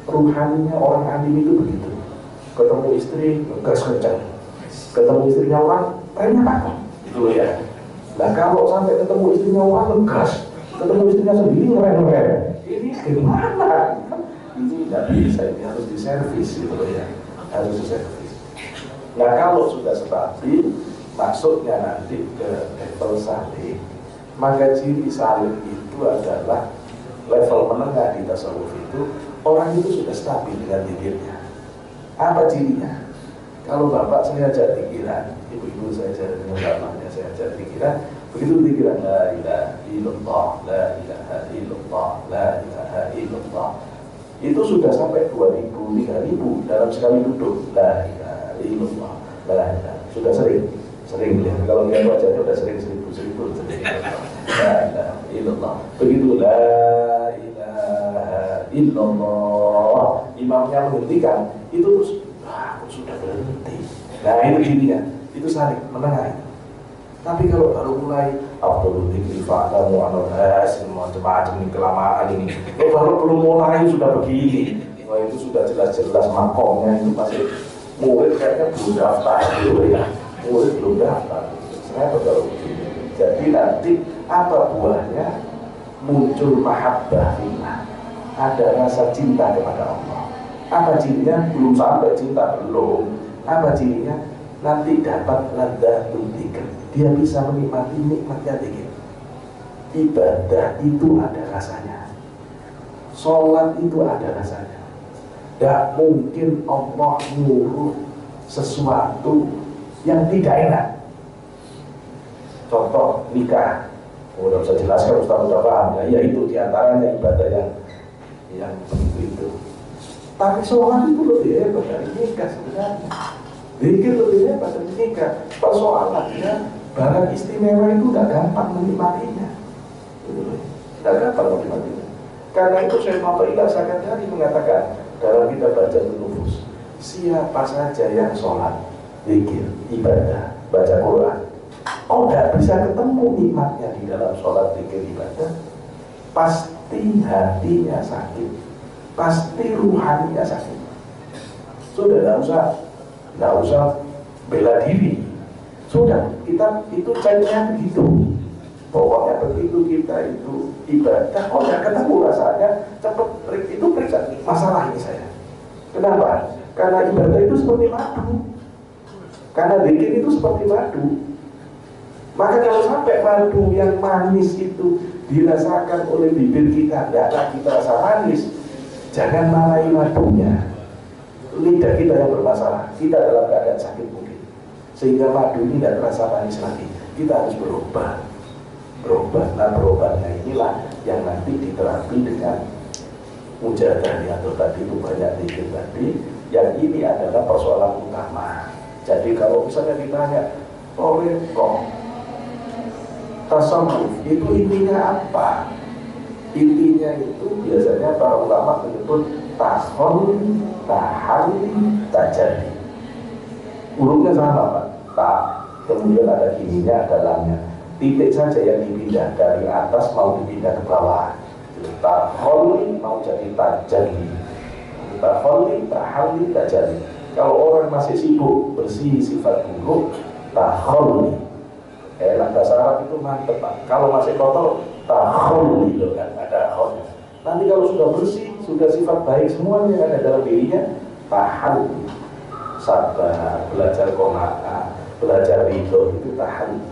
Ruhaninya orang alim itu begitu. Ketemu istri, ngegas kenceng. Ketemu istrinya orang, remnya pakem. Gitu ya. Nah kalau sampai ketemu istrinya orang, ngegas. Ketemu istrinya sendiri, ngerem. Ini gimana? Ini tidak bisa, ini harus diservis gitu ya. Harus diservis. Nah kalau sudah stabil, maksudnya nanti ke level salih, maka ciri salih itu adalah level menengah di tasawuf itu, orang itu sudah stabil dengan zikirnya. Apa cirinya? Kalau bapak saya ajak zikiran, ibu-ibu saya ajak dengan bapaknya saya ajak zikiran, begitu zikiran la ilaha illallah, la ilaha illallah, la ilaha illallah, itu sudah sampai 2000, 3000 dalam sekali duduk. La ilaha illallah, la ilaha, sudah sering ya. Kalau dia wajahnya sudah sering 1000 la ilaha illallah. Begitu la ilaha illallah, imamnya menghentikan, itu terus sudah berhenti. Nah itu intinya, itu saling menengah. Tapi kalau baru mulai Abdul Dzikri Fa'lamu Anodhas, macam-macam ini, kelamaan ini, kalau baru belum mulai sudah begini, wah itu sudah jelas-jelas makomnya itu masih murid, kayaknya belum daftar gitu ya. Murid belum daftar. Saya baru begini. Jadi nanti apa buahnya? Muncul mahabbah fillah, ada rasa cinta kepada Allah. Apa cirinya? Belum sampai cinta, belum. Apa cirinya? Nanti dapat ladzatul dzikr. Dia bisa menikmati nikmatnya dzikir. Ibadah itu ada rasanya. Sholat itu ada rasanya. Tidak mungkin Allah nyuruh sesuatu yang tidak enak. Contoh nikah. Udah bisa jelaskan, Ustaz udah paham ya. Ya itu diantaranya ibadah yang begitu itu. Tapi sholat itu lebih hebat dari nikah sebenarnya. Zikir lebih hebat dari nikah. Persoalannya barang istimewa itu tidak gampang menikmatinya. Tidak gampang menikmatinya. Karena itu saya Mu'tazilah sangat dari mengatakan dalam kita baca nufus, siapa saja yang sholat, zikir, ibadah, baca Quran, tidak bisa ketemu nikmatnya di dalam sholat, zikir, ibadah, pasti hatinya sakit, pasti ruhaninya sakit. Sudah tidak usah bela diri. Sudah, kita itu caranya begitu. Pokoknya begitu kita itu ibadah, tidak ketemu rasanya, cepat itu periksa masalah ini saya. Kenapa? Karena ibadah itu seperti madu. Karena zikir itu seperti madu. Maka kalau sampai madu yang manis itu dirasakan oleh bibir kita, tidak lagi terasa manis, jangan marahi madunya. Lidah kita yang bermasalah, kita dalam keadaan sakit mungkin, sehingga madu ini tidak terasa manis lagi. Kita harus berubah. Nah berobatnya inilah yang nanti diterapi dengan mujahadah atau tadi itu banyak zikir tadi. Yang ini adalah persoalan utama. Jadi kalau misalnya ditanya oleh kok tasawuf itu intinya apa? Intinya itu biasanya para ulama menyebut tahol, tahalli, tajali. Hurufnya sama Pak. Tak, kemudian ada ininya, ada lamnya. Titik saja yang dipindah dari atas mau dipindah ke bawah. Taholi mau jadi tajali. Taholi, tahalli, tajali. Kalau orang masih sibuk bersih sifat buruk, taholi. Bahasa Arab itu mantep Pak. Kalau masih kotor, taholi loh kan, ada holnya. Nanti kalau sudah bersih, sudah sifat baik semuanya yang ada dalam dirinya, tahalli. Sabar, belajar qanaah, belajar ridho, itu tahalli.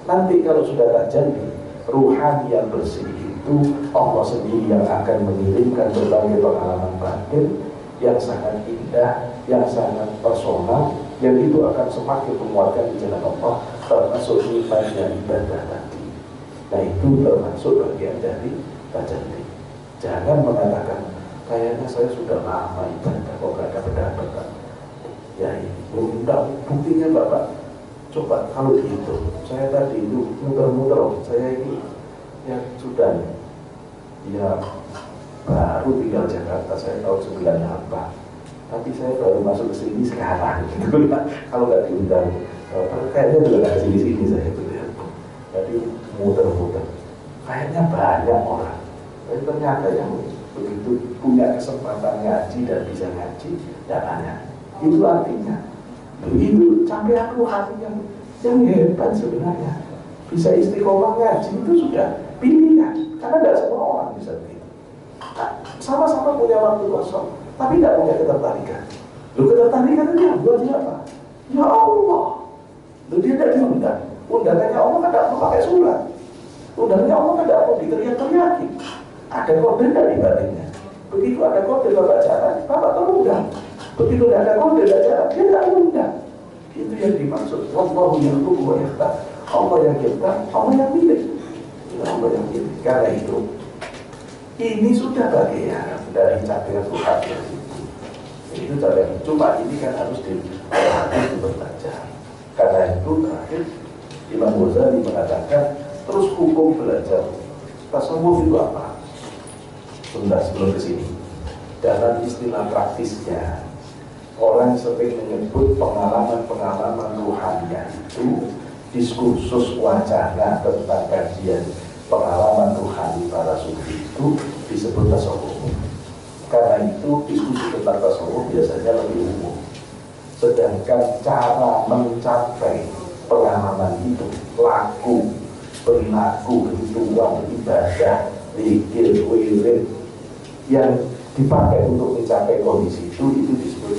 Nanti kalau sudah terjadi ruhani yang bersih itu, Allah sendiri yang akan mengirimkan berbagai pengalaman batin yang sangat indah, yang sangat personal, yang itu akan semakin menguatkan di jalan Allah, termasuk nikmatnya ibadah tadi. Nah itu termasuk bagian dari tajalli. Jangan mengatakan kayaknya saya sudah lama ibadah kok gak ada pendapat. Ya ini buktinya Bapak. Coba kalau gitu, saya tadi itu muter-muter, saya ini ya sudah ya baru tinggal Jakarta, saya tahun 98. Tapi saya baru masuk ke sini sekarang. Kalau nggak diundang, kayaknya juga nggak sini saya itu ya. Jadi muter-muter. Kayaknya banyak orang. Tapi ternyata yang begitu punya kesempatan ngaji dan bisa ngaji, tidak banyak. Itu artinya itu capaian rohani yang hebat sebenarnya. Bisa istiqomah ngaji itu sudah pilihan, karena tidak semua orang bisa begitu. Sama-sama punya waktu kosong, tapi tidak punya ketertarikan. Lu ketertarikan itu buat siapa? Ya Allah. Lu dia tidak diundang. Undangannya Allah kan tidak perlu pakai surat. Undangannya Allah kan tidak perlu diteriak-teriakin. Ada kode dari batinnya. Begitu ada kode bapak jalan, bapak terundang. Begitu tidak ada kode tidak jalan, dia tidak undang. Itu yang dimaksud. Wallahu yarzuqu wa yakhtar. Allah yang kita, Allah yang milik. Allah yang milik. Karena itu, ini sudah bagian dari capaian Tuhan yang itu capaian. Cuma ini kan harus diperbaca. Karena itu terakhir Imam Ghazali mengatakan terus hukum belajar tasawuf itu apa? Sebentar sebelum kesini. Dalam istilah praktisnya, orang sering menyebut pengalaman-pengalaman ruhaninya itu diskursus wacana tentang kajian pengalaman ruhani para sufi itu disebut tasawuf. Karena itu diskusi tentang tasawuf biasanya lebih umum. Sedangkan cara mencapai pengalaman itu, laku, perilaku, ritual, ibadah, zikir, wirid yang dipakai untuk mencapai kondisi itu disebut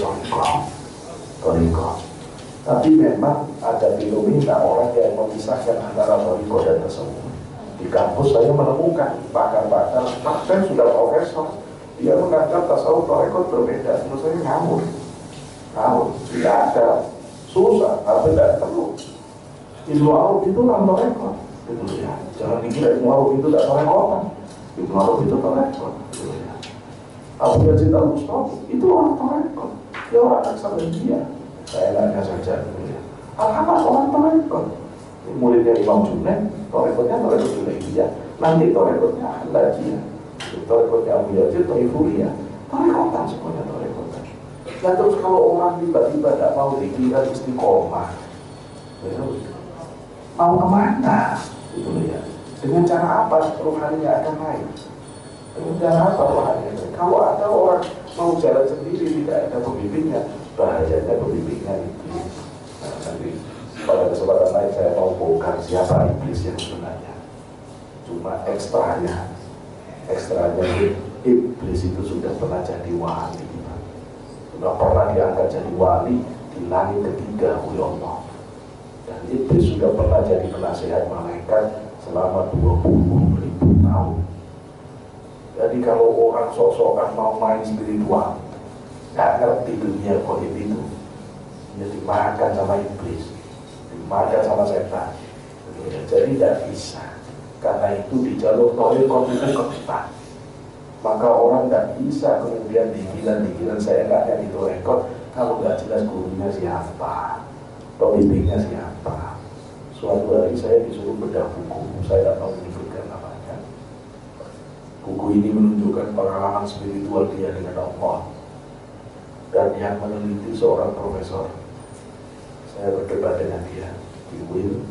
thariqah. Tapi memang ada fenomena orang yang memisahkan antara thariqah dan tasawuf. Di kampus saya menemukan pakar-pakar, bahkan sudah profesor, dia menganggap tasawuf thariqah berbeda. Terus saya ngawur, tidak ada, susah, tapi tidak perlu. Ibnu Arab itu orang thariqah, gitu ya. Jangan dikira Ibnu Arab itu tidak thariqah. Ibnu Arab itu thariqah, gitu ya. Abu Yazid Al-Bustami itu orang thariqah, dia orang Aksabandia. Saya nanya saja, Al-Hamad orang thariqah. Muridnya Imam Junaid, thariqahnya thariqah Junaidiyah. Nanti thariqahnya Al-Lajiyah, thariqahnya Abu Yazid Taifuliyah. Thariqah semuanya thariqah. Dan terus kalau orang tiba-tiba tidak mau dikira istiqomah, mau kemana? Itu ya. Dengan cara apa rohaninya akan naik? Dengan cara apa rohaninya? Kalau ada orang mau jalan sendiri tidak ada pembimbingnya, bahayanya pembimbingnya itu. Nah, nanti pada kesempatan lain saya mau bongkar siapa iblis yang sebenarnya. Cuma ekstranya iblis itu sudah pernah jadi wali, sudah pernah diangkat jadi wali di langit ketiga oleh Allah. Dan iblis sudah pernah jadi penasehat malaikat selama 20.000 tahun. Jadi kalau orang sok-sokan mau main spiritual, nggak ngerti dunia gaib itu, dia dimakan sama iblis, dimakan sama setan. Jadi tidak bisa. Karena itu di jalur thariqah itu ketat. Maka orang tidak bisa kemudian digilan saya nggak jadi thariqah kalau nggak jelas gurunya siapa, pembimbingnya siapa. Suatu hari saya disuruh bedah buku, saya tidak tahu menyebutkan namanya. Buku ini menunjukkan pengalaman spiritual dia dengan Allah. Dan yang meneliti seorang profesor. Saya berdebat dengan dia di UIN.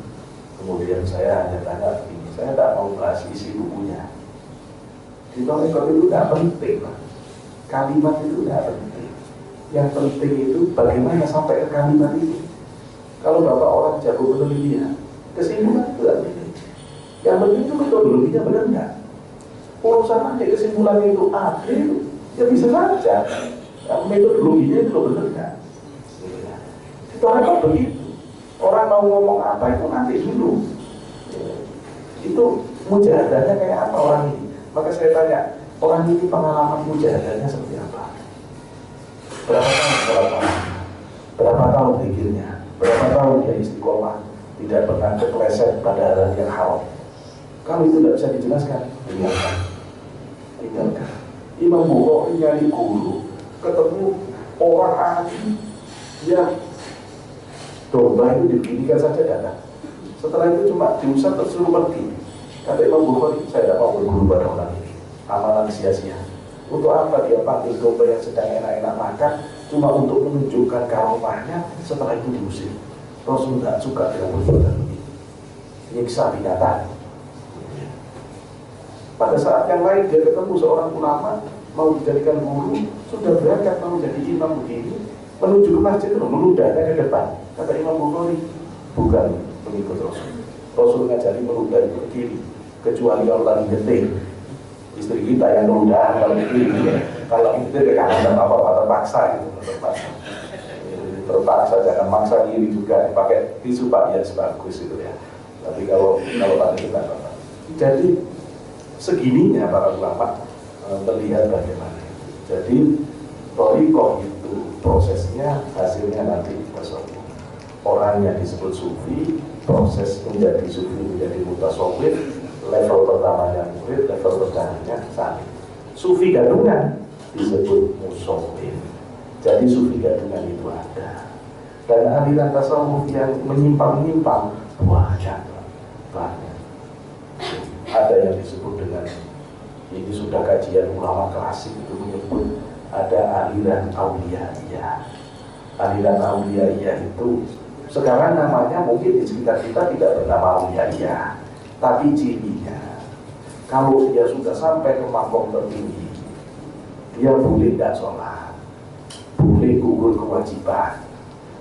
Kemudian saya hanya tanya begini, saya tidak mau bahas isi bukunya. Di thariqah itu tidak penting, kalimat itu tidak penting. Yang penting itu bagaimana sampai ke kalimat itu. Kalau bapak orang jago penelitian, kesimpulan itu tidak penting. Yang penting itu metodologinya benar nggak? Urusan nanti kesimpulannya itu adil, ya bisa saja. Yang metodologinya itu benar nggak? Itu apa begitu? Orang mau ngomong apa itu nanti dulu. Itu mujahadahnya kayak apa orang ini? Maka saya tanya, orang ini pengalaman mujahadahnya seperti apa? Berapa tahun pikirnya? Berapa tahun dia istiqomah, tidak pernah kepleset pada hal yang haram? Kalau itu tidak bisa dijelaskan, tinggalkan. Imam Bukhari nyari guru, ketemu orang ahli yang domba itu diberikan saja datang. Setelah itu cuma diusap terus suruh pergi. Kata Imam Bukhari, saya tidak mau berguru pada orang ini, amalan sia-sia. Untuk apa dia panggil domba yang sedang enak-enak makan? Cuma untuk menunjukkan karomahnya, setelah itu diusir. Rasul tidak suka dengan perbuatan ini. Nyiksa binatang. Pada saat yang lain dia ketemu seorang ulama mau dijadikan guru, sudah berangkat mau jadi imam begini, menuju ke masjid, meludahnya ke depan. Kata Imam Bukhari, bukan pengikut Rasul. Rasul ngajari meludah ke kiri, kecuali kalau tadi nyetir. Istri kita yang meludah kalau ke kiri, kalau nyetir ke kanan apa-apa terpaksa gitu, terpaksa jangan maksa kiri juga, pakai tisu Pak ya sebagus itu ya. Tapi kalau tadi kita apa? Jadi segininya para ulama melihat bagaimana. Jadi thariqah itu prosesnya, hasilnya nanti tasawuf. Orang yang disebut sufi, proses menjadi sufi menjadi mutasawwif, level pertamanya murid, level pertamanya santri. Sufi gadungan disebut musawwif. Jadi sufi gadungan itu ada. Dan aliran tasawuf yang menyimpang-nyimpang banyak. Ada yang disebut dengan, ini sudah kajian ulama klasik itu menyebut ada aliran Auliyaiyah. Aliran Auliyaiyah itu sekarang namanya mungkin di sekitar kita tidak bernama Auliyaiyah, tapi cirinya kalau dia sudah sampai ke makom tertinggi, dia boleh tidak sholat, boleh gugur kewajiban,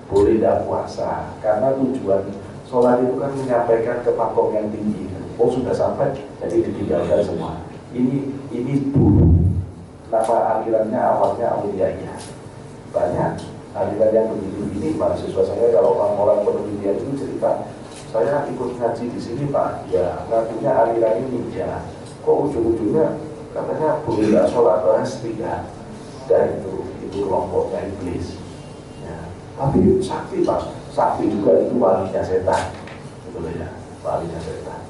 boleh tidak puasa, karena tujuan sholat itu kan menyampaikan ke makom yang tinggi. Oh sudah sampai, jadi ditinggalkan semua. Ini dulu nama alirannya awalnya Auliyaiyah. Banyak aliran yang begitu ini. Mahasiswa saya kalau orang-orang penelitian itu cerita, saya ikut ngaji di sini Pak, ya ngakunya aliran ini ya. Kok ujung-ujungnya katanya boleh nggak sholat, bahas tidak. Dan itu kelompoknya iblis. Ya. Tapi sakti Pak, sakti juga itu walinya setan, betul ya, walinya setan.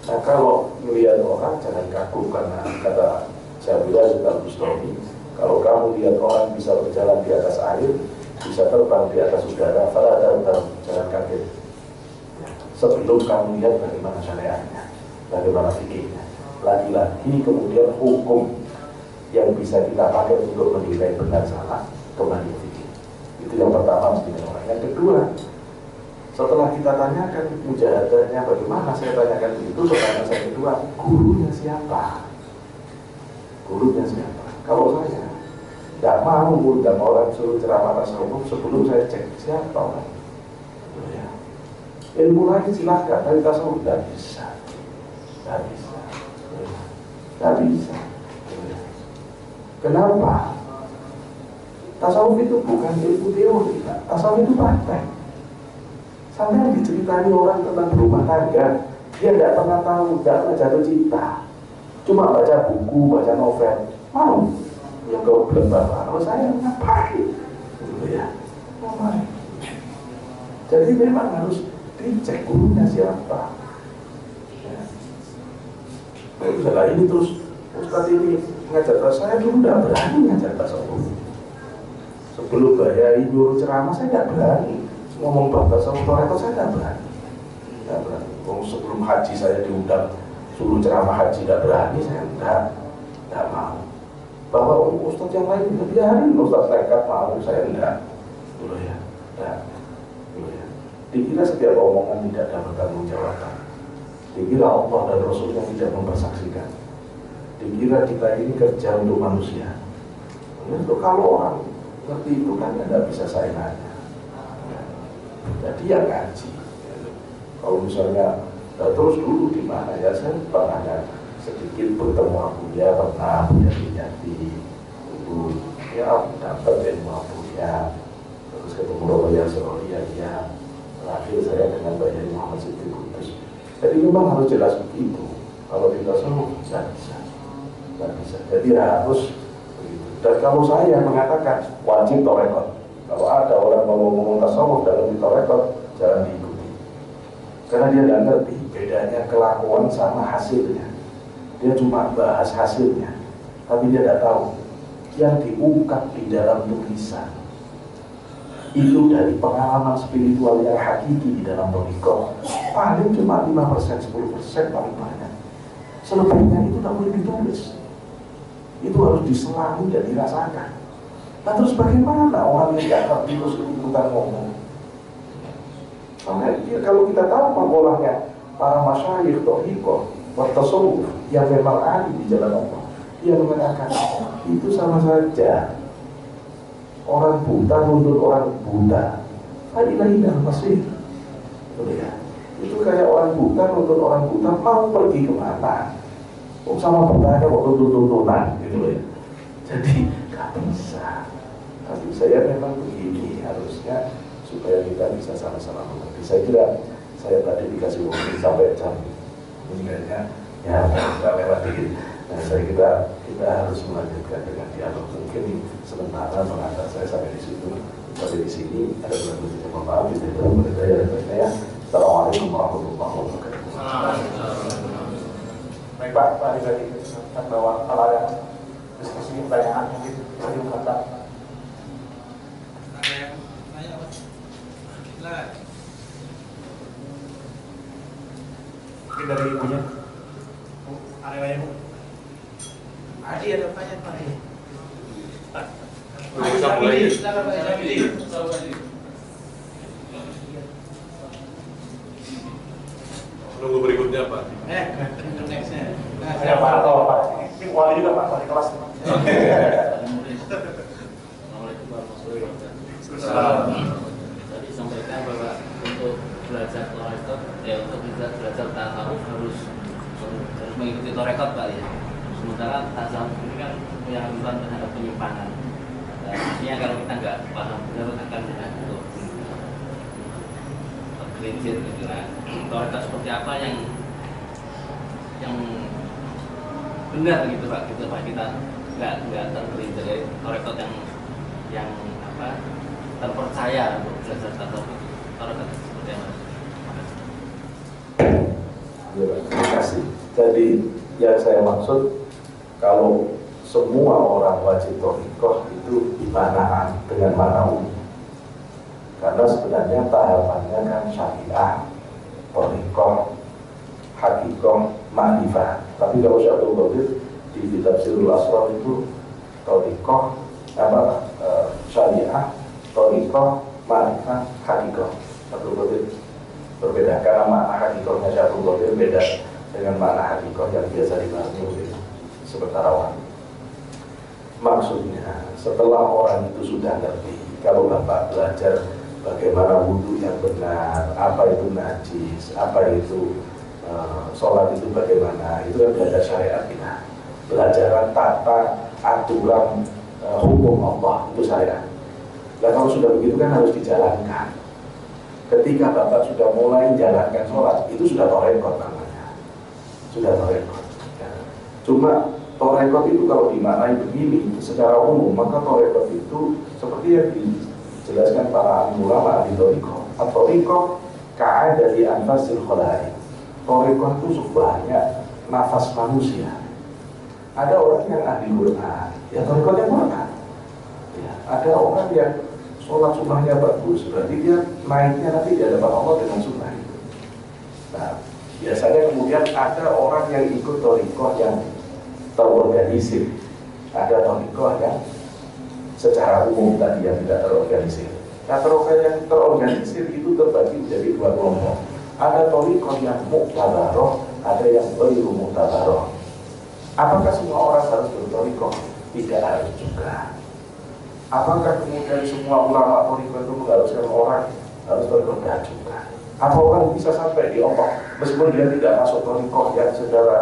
Nah kalau melihat orang jangan kagum, karena kata Syabila Sultan Bustami, kalau kamu lihat orang bisa berjalan di atas air, bisa terbang di atas udara, jangan kaget. Sebelum kamu lihat bagaimana syariatnya, bagaimana fikihnya, lagi-lagi kemudian hukum yang bisa kita pakai untuk menilai benar salah kembali fikih. Itu yang pertama mesti orang. Yang kedua, setelah kita tanyakan mujahadahnya bagaimana, saya tanyakan itu, pertanyaan saya kedua, gurunya siapa? Gurunya siapa? Kalau saya tidak mau mengundang orang suruh ceramah tasawuf sebelum saya cek siapa orang. Ya. Ilmu lagi silahkan, dari tasawuf tidak bisa. Tidak bisa. Tidak bisa. Kenapa? Tasawuf itu bukan ilmu teori, tasawuf itu praktek. Sampai diceritani orang tentang rumah tangga, dia tidak pernah tahu, tidak pernah jatuh cinta, cuma baca buku, baca novel, mau yang kau bilang bapak, kalau saya ngapain, gitu ya, ngapain. Jadi memang harus dicek gurunya siapa. Ya. Setelah ini terus Ustadz ini ngajar tasawuf, saya dulu tidak berani ngajar tasawuf. Sebelum Bayai nyuruh ceramah saya tidak berani. Ngomong batas sama Toreto saya tidak berani. Tidak berani. Sebelum haji saya diundang suruh ceramah haji, tidak berani, saya tidak mau. Bahwa ustadz yang lain tidak biarin, ustadz nekat mau, saya tidak. Dulu ya, tidak. Dulu ya. Dikira setiap omongan tidak ada bertanggung jawaban. Dikira Allah dan Rasulnya tidak mempersaksikan. Dikira kita ini kerja untuk manusia. Untuk kalau orang ngerti itu kan tidak bisa saya nanya. Jadi yang ngaji. Kalau misalnya terus dulu di mana ya, saya pernah sedikit bertemu Abuya, pernah punya dulu ya dapat ilmu Abuya, terus ketemu Roya Serolia ya, terakhir saya dengan Bayai Muhammad Siddiq Kudus. Jadi memang harus jelas begitu. Kalau kita semua tidak bisa. Jadi harus begitu. Dan kalau saya mengatakan wajib torekot. Kalau ada orang mau ngomong tasawuf dalam ditorekot, jangan diikuti. Karena dia tidak ngerti bedanya kelakuan sama hasilnya. Dia cuma bahas hasilnya, tapi dia tidak tahu yang diungkap di dalam tulisan itu dari pengalaman spiritual yang hakiki di dalam thariqah. Paling cuma 5%, 10% paling banyak. Selebihnya itu tidak boleh ditulis. itu harus diselami dan dirasakan. Nah terus bagaimana orang yang tidak ngerti terus ikutan ngomong? Karena kalau kita tahu makolahnya para masyayikh thariqah wa tasawuf yang memang ahli di jalan Allah, dia mengatakan itu sama saja orang buta nuntut orang buta. Fa'ilaihi masir. Ya. Itu kayak orang buta nuntut orang buta mau pergi kemana? Sama butanya mau tuntut-tuntunan gitu ya. Jadi gak bisa. Tapi saya memang begini harusnya supaya kita bisa sama-sama mengerti. Saya kira saya tadi dikasih waktu sampai jam ini kayaknya ya nggak lewat dikit. Nah saya kira kita harus melanjutkan dengan dialog. Mungkin sementara mengantar saya sampai di situ. Sampai di sini ada beberapa mohon maaf di dalam berdaya dan ya. Assalamualaikum warahmatullahi wabarakatuh. Baik Pak, tadi kita bahwa kalau ada diskusi pertanyaan mungkin bisa diungkapkan. Ada yang tanya apa? Silakan. Mungkin dari ibunya. Ada yang tanya Bu? Adi ada pertanyaan Pak. Silakan Pak Jamili. Nunggu berikutnya Pak. Nextnya. Ada Pak atau Pak? Ini wali juga Pak, wali kelas. Oke. Assalamualaikum warahmatullahi wabarakatuh. Assalamualaikum. Tadi sampaikan bahwa untuk belajar torekot, ya untuk bisa belajar tasawuf harus mengikuti torekot Pak ya. Sementara tasawuf ini kan punya hambatan terhadap penyimpangan. Dan artinya kalau kita nggak paham benar akan untuk tergelincir gitu kan. Torekot seperti apa yang benar gitu Pak, gitu Pak, kita nggak tergelincir dari torekot yang apa terpercaya untuk belajar tasawuf. Torekot seperti apa? Terima kasih. Jadi yang saya maksud kalau semua orang wajib thariqah itu dimanaan dengan mana umum. Karena sebenarnya tahapannya kan syariah, thariqah, hakikah, ma'rifah. Tapi kalau Syaikhul Qadir di Tafsirul Asrar itu thariqah, syariah, thariqah, ma'rifah, hakikah. Syaikhul Qadir berbeda karena makna hakikahnya Syaikhul Qadir beda dengan makna hakikah yang biasa dibahas oleh sementara orang. Maksudnya setelah orang itu sudah ngerti, kalau Bapak belajar bagaimana wudhu yang benar, apa itu najis, apa itu sholat itu bagaimana, itu kan belajar syariat kita. Belajaran tata aturan hukum Allah itu syariat. Nah kalau sudah begitu kan harus dijalankan. Ketika Bapak sudah mulai jalankan sholat, itu sudah torekot namanya. Sudah torekot. Ya. Cuma torekot itu kalau dimaknai begini secara umum, maka torekot itu seperti yang dijelaskan para ulama di thariqah. At-thariqah ka'adati anfasil khalaik. Thariqah itu sebanyak nafas manusia. Ada orang yang ahli Quran, ya thariqahnya Quran. Ya, ada orang yang sholat sunnahnya bagus, berarti dia naiknya nanti di hadapan Allah dengan sunnah itu. Nah, biasanya kemudian ada orang yang ikut thariqah yang terorganisir, ada thariqah yang secara umum tadi yang tidak terorganisir. Nah, thariqah yang terorganisir itu terbagi menjadi dua kelompok. Ada thariqah yang mu'tabaroh, ada yang ghairu mu'tabaroh. Apakah semua orang harus berthariqah? Tidak harus juga. Apakah kemudian semua ulama thariqah itu mengharuskan orang harus thariqah? Tidak juga. Apa orang bisa sampai di Allah meskipun dia tidak masuk thariqah yang secara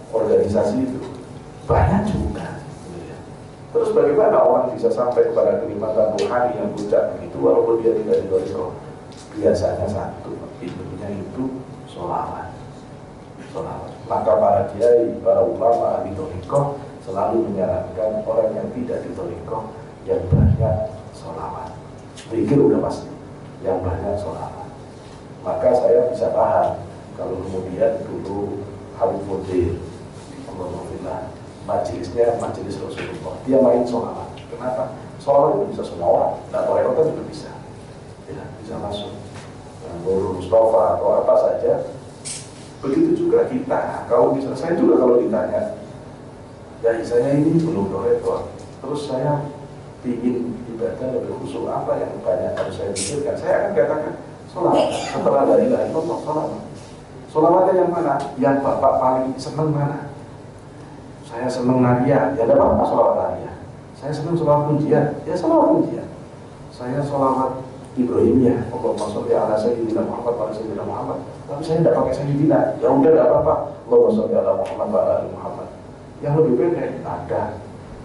organisasi itu? Banyak juga. Terus bagaimana orang bisa sampai kepada kenikmatan rohani yang puncak begitu walaupun dia tidak di thariqah? Biasanya satu, intinya itu sholawat. Maka para kiai, para ulama ahli thariqah selalu menyarankan orang yang tidak di thariqah yang banyak sholawat. Zikir udah pasti, yang banyak sholawat. Maka saya bisa paham kalau kemudian dulu Habib Mudir, Alhamdulillah, majelisnya majelis Rasulullah, dia main sholawat. Kenapa? Sholawat itu bisa semua orang, dan thariqah kan juga bisa, ya, bisa masuk. Nurul Mustafa atau apa saja. Begitu juga kita, kalau misalnya saya juga kalau ditanya dari saya ini belum torekot, terus saya ingin ibadah lebih khusyuk, apa yang banyak harus saya pikirkan? Saya akan katakan sholawat. Setelah la ilaha illallah, sholawat. Sholawatnya yang mana? Yang Bapak paling senang mana? Saya senang naria, ya ada apa sholawat naria? Saya senang sholawat pujian, ya sholawat pujian. Saya sholawat Ibrahimiyah, Allahumma sholli ala sayyidina Muhammad wa ala sayyidina Muhammad. Tapi saya tidak pakai sayyidina, ya udah tidak apa-apa. Allahumma sholli ala Muhammad wa ala ali Muhammad. Yang lebih pendek ada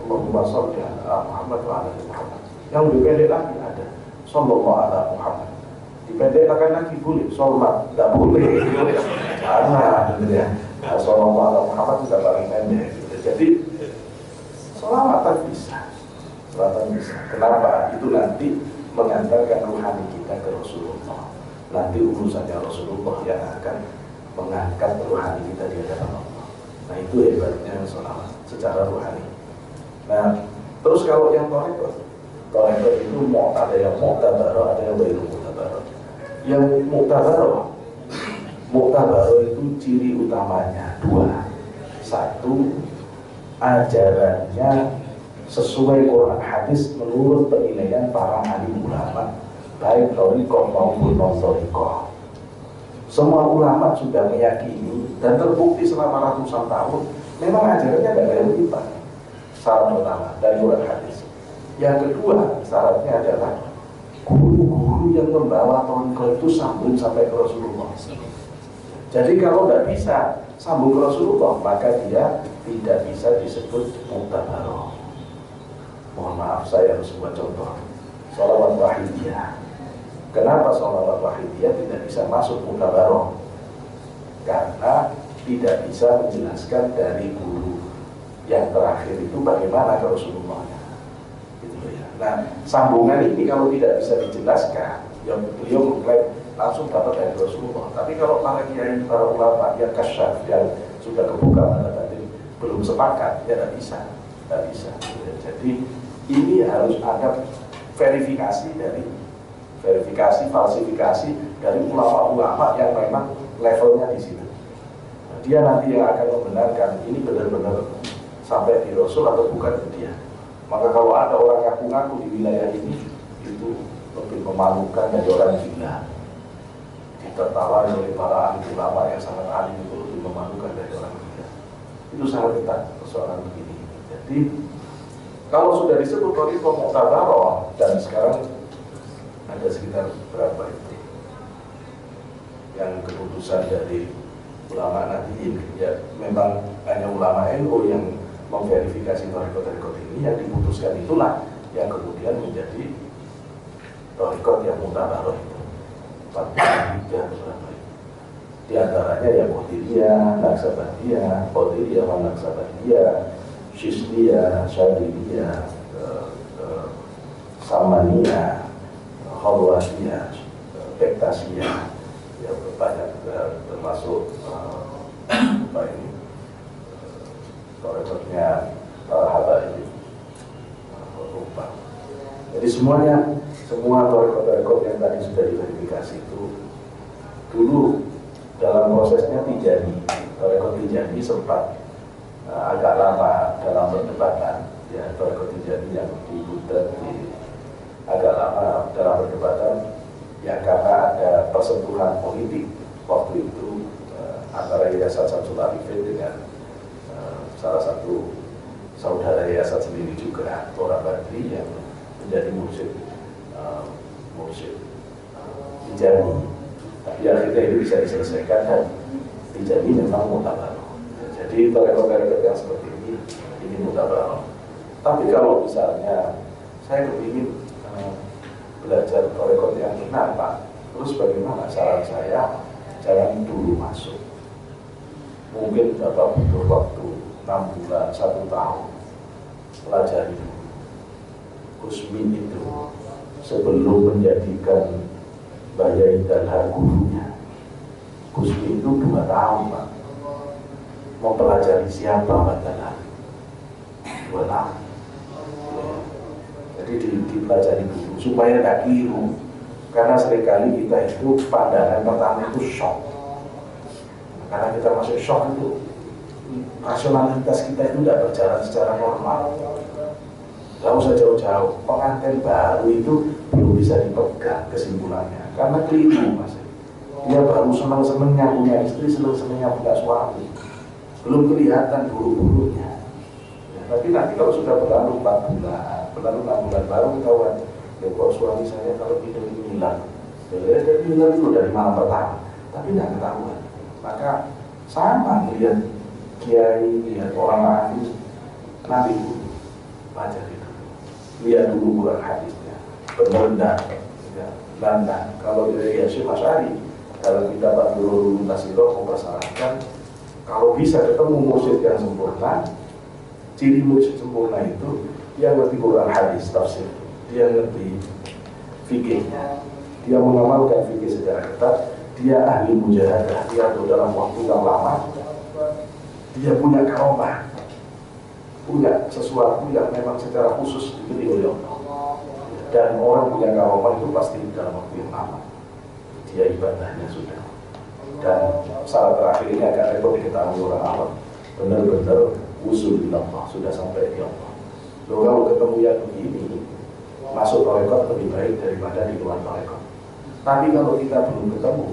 Allahumma sholli ala Muhammad wa ala ali Muhammad. Yang lebih pendek lagi ada Sallallahu ala Muhammad. Dipendekkan lagi boleh, sholat tidak boleh. Karena gitu ya. Sallallahu ala Muhammad sudah paling pendek. Jadi sholawatan bisa. Sholawatan bisa. Kenapa? Itu nanti mengantarkan rohani kita ke Rasulullah. Nanti urusannya Rasulullah yang akan mengangkat rohani kita di hadapan Allah. Nah itu hebatnya sholawat secara rohani. Nah terus kalau yang torekot itu ada yang mu'tabaroh, ada yang baru mu'tabaroh. Yang mu'tabaroh itu ciri utamanya dua. Satu, ajarannya sesuai Quran hadis menurut penilaian para alim ulama, baik thariqah maupun non-thariqah. Semua ulama sudah meyakini dan terbukti selama ratusan tahun memang ajarannya tidak ada yang tiba. Syarat pertama dari Quran hadis. Yang kedua syaratnya adalah guru-guru yang membawa thariqah itu sambung sampai ke Rasulullah. Jadi kalau tidak bisa sambung ke Rasulullah, maka dia tidak bisa disebut mu'tabaroh. Mohon maaf saya harus buat contoh. Sholawat wahidiyah. Kenapa sholawat wahidiyah tidak bisa masuk mu'tabaroh? Karena tidak bisa menjelaskan dari guru yang terakhir itu bagaimana ke Rasulullah. Gitu ya. Nah, sambungan ini kalau tidak bisa dijelaskan, yang beliau mengklaim langsung dapat dari Rasulullah. Tapi kalau para kiai, para ulama yang kasyaf, yang sudah kebuka mata batin belum sepakat, ya tidak bisa. Jadi ini harus ada verifikasi falsifikasi dari ulama-ulama yang memang levelnya di situ. Dia nanti yang akan membenarkan ini benar-benar sampai di Rasul atau bukan dia. Maka kalau ada orang ngaku-ngaku di wilayah ini, itu lebih memalukan dari orang gila. Ditertawa oleh para ahli ulama yang sangat alim itu lebih memalukan dari orang gila. Itu sangat ketat persoalan begini. Jadi kalau sudah disebut thariqah mu'tabaroh, dan sekarang ada sekitar berapa itu yang keputusan dari ulama Nahdliyin, ya memang hanya ulama NU yang memverifikasi thariqah ini, yang diputuskan itulah yang kemudian menjadi thariqah yang mu'tabaroh itu 43 berapa itu. Di antaranya ya Qadiriyah, Naqsabandiyah, Qadiriyah, Naqsabandiyah, Syizliyah, Syadiliyah, Samaniyah, Khalwasiyah, Bektasiyah, ya banyak termasuk apa ini torekotnya Habaib, lupa. Jadi semua torekot yang tadi sudah diverifikasi itu dulu dalam prosesnya torekot Tijani sempat agak lama dalam perdebatan, ya thariqah Tijani yang dibuat agak lama dalam perdebatan, ya karena ada persentuhan politik waktu itu antara Yayasan Syamsul Arifin dengan salah satu saudara yayasan sendiri juga, Tora Badri, yang menjadi mursyid Tijani. Tapi akhirnya ini bisa diselesaikan dan Tijani memang mu'tabaroh. Jadi thariqah yang seperti ini mu'tabaroh. Tapi kalau misalnya saya kepingin belajar thariqah yang benar, Pak, terus bagaimana? Saran saya, jangan dulu masuk. Mungkin Bapak butuh waktu 6 bulan, 1 tahun, pelajari dulu Kusmin itu sebelum menjadikan Bayai dan gurunya. Kusmin itu 2 tahun, Pak, mempelajari siapa Badallah 2 tahun. Jadi dipelajari dulu supaya tidak keliru, karena seringkali kita itu pandangan pertama itu shock. Karena kita masuk shock itu rasionalitas kita itu tidak berjalan secara normal. Gak usah jauh-jauh, pengantin baru itu belum bisa dipegang kesimpulannya karena keliru mas. Dia baru senang-senangnya punya istri, senang-senangnya punya suami, belum kelihatan buru-burunya. Tapi nanti kalau sudah berlalu 4 bulan, berlalu 6 bulan baru ketahuan, ya kok suami saya kalau tidur di Milan, dari Milan itu dari malam pertama, tapi tidak ketahuan. Maka sama melihat kiai, lihat orang ahli, nanti baca gitu, lihat dulu Quran hadisnya, benar dan ya, dan kalau dari Syekh Asy'ari dalam kitab Al-Nurul Muntasirah mempersalahkan kalau bisa ketemu mursyid yang sempurna, ciri mursyid sempurna itu dia ngerti Quran hadis tafsir, dia ngerti fikihnya, dia mengamalkan fikih secara ketat, dia ahli mujahadah, dia tahu dalam waktu yang lama, dia punya karomah, punya sesuatu yang memang secara khusus diberi oleh Allah. Dan orang punya karomah itu pasti dalam waktu yang lama dia ibadahnya sudah. Dan syarat terakhir ini agak repot diketahui orang awam, benar-benar usul di Allah, sudah sampai di Allah. Loh, kalau ketemu yang begini, masuk tarekat lebih baik daripada di luar tarekat. Tapi kalau kita belum ketemu,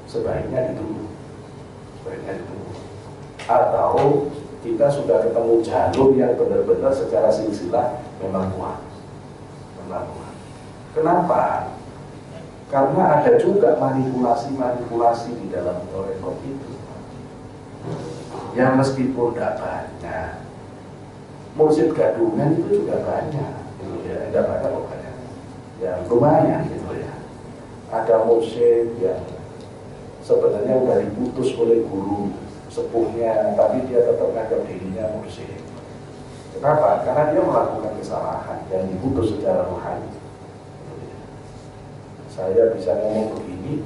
sebaiknya ditunggu. Atau kita sudah ketemu jalur yang benar-benar secara silsilah memang kuat. Kenapa? Karena ada juga manipulasi-manipulasi di dalam tarekat itu. Yang meskipun tidak banyak, mursyid gadungan itu juga banyak. Ya, tidak banyak kok banyak. Ya lumayan gitu ya. Ada mursyid yang sebenarnya sudah diputus oleh guru sepuhnya, tapi dia tetap menganggap dirinya mursyid. Kenapa? Karena dia melakukan kesalahan yang diputus secara rohani. Saya bisa ngomong begini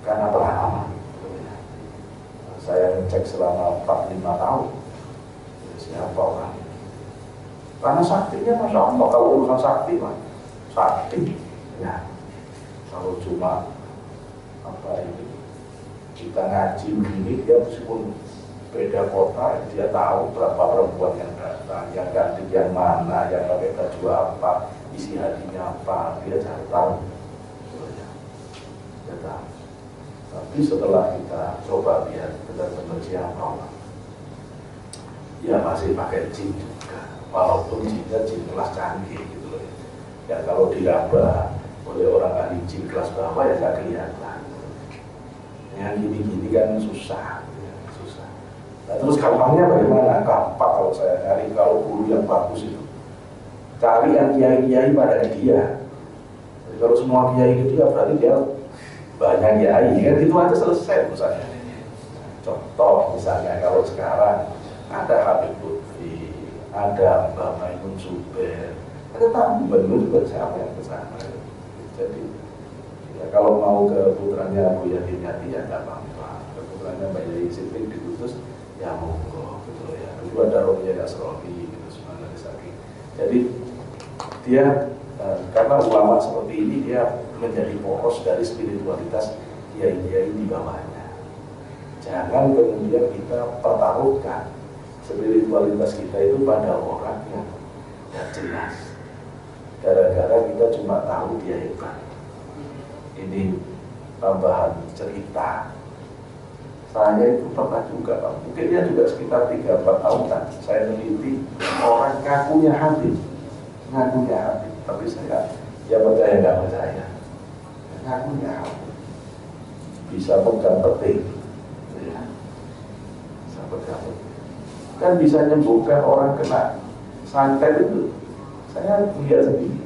karena pengalaman. Saya ngecek selama 4-5 tahun siapa orang. Karena saktinya Masya Allah, kalau urusan sakti mah sakti. Ya, kalau cuma apa ini kita ngaji begini, dia meskipun beda kota, dia tahu berapa perempuan yang datang, yang ganti yang mana, yang pakai baju apa, isi hatinya apa, dia cari tahu. Tapi setelah kita coba lihat benar-benar siapa, ya masih pakai jin juga, walaupun jinnya jin kelas canggih gitu loh. Ya kalau diraba oleh orang ahli jin kelas bawah ya nggak kelihatan. Yang gini-gini kan susah, ya, susah. Nah, terus gampangnya bagaimana? Gampang kalau saya cari, kalau guru yang bagus itu cari yang kiai-kiai pada dia. Jadi kalau semua kiai itu dia berarti dia banyak kiai, kan itu aja selesai misalnya. Contoh misalnya kalau sekarang ada Habib Lutfi, ada Mbak Maimun Zubair, ada tamu Maimun Zubair siapa yang kesana. Jadi ya, kalau mau ke putranya Bu Yatin Yati ya tidak apa-apa, ke putranya Mbak Yai Sipin diutus ya monggo gitu ya. Kedua ada Rohiyah Yasrofi gitu semuanya disaki. Jadi dia karena ulama seperti ini dia menjadi poros dari spiritualitas kiai-kiai di bawahnya. Jangan kemudian kita pertaruhkan spiritualitas kita itu pada orang yang tidak jelas. Gara-gara kita cuma tahu dia hebat. Ini tambahan cerita. Saya itu pernah juga, mungkin dia juga sekitar 3-4 tahunan. Saya meneliti orang ngakunya habib, tapi saya ya percaya nggak percaya. Ngakunya bisa pegang peting, ya. Bisa pegang peting. Kan bisa menyembuhkan orang kena santet itu. Saya lihat sendiri.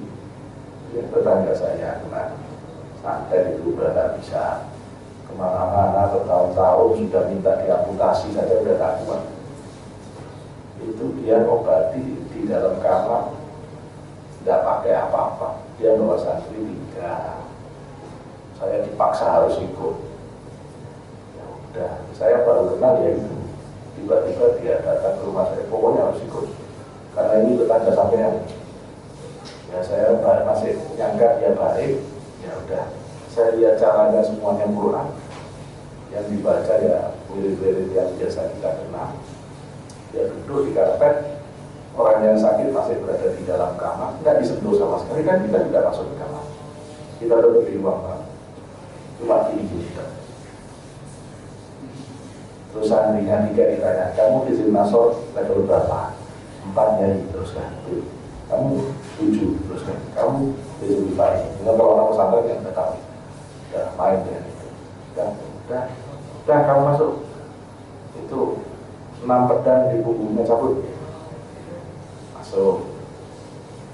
Ya, tetangga saya kena santet itu udah bisa kemana-mana bertahun-tahun, sudah minta diamputasi saja udah tak kuat. Itu dia obati di dalam kamar, tidak pakai apa-apa. Dia bawa santri 3. Saya dipaksa harus ikut. Ya udah, saya baru kenal ya itu. Tiba-tiba dia datang ke rumah saya, pokoknya harus ikut. Karena ini tetangga sampean. Ya saya masih nyangka dia baik. Ya udah, saya lihat caranya semuanya Quran. yang dibaca ya wirid-wirid yang biasa kita kenal. Ya duduk di karpet, orang yang sakit masih berada di dalam kamar, nggak disentuh sama sekali, kan kita tidak masuk ke kamar, kita duduk di ruang tamu, cuma gini-gini. Terus santrinya tiga ditanya, kamu di Nasor level berapa? 4 nyari, terus kan, kamu 7, terus kan, kamu di Zulfai. Dengan kalau orang pesantren yang nggak tahu, udah main dengan itu, udah kamu masuk, itu 6 pedang di punggungnya cabut, masuk,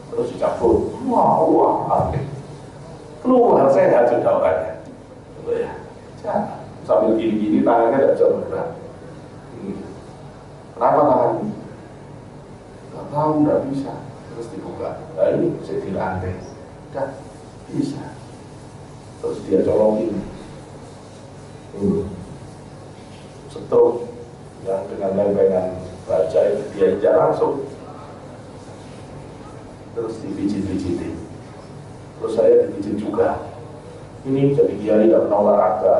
terus dicabut, wah, keluar saya hajut orangnya, ya, jangan. Sambil gini-gini tangannya tidak bisa bergerak. Kenapa tangan ini? Tidak tahu, tidak bisa. Terus dibuka. Nah ini saya dilantai. Tidak bisa. Terus dia colokin ini stroke yang dengan lempengan baja itu dia injak langsung. Terus dipijit-pijitin. Terus saya dipijit juga. Ini jadi kiai tidak pernah olahraga.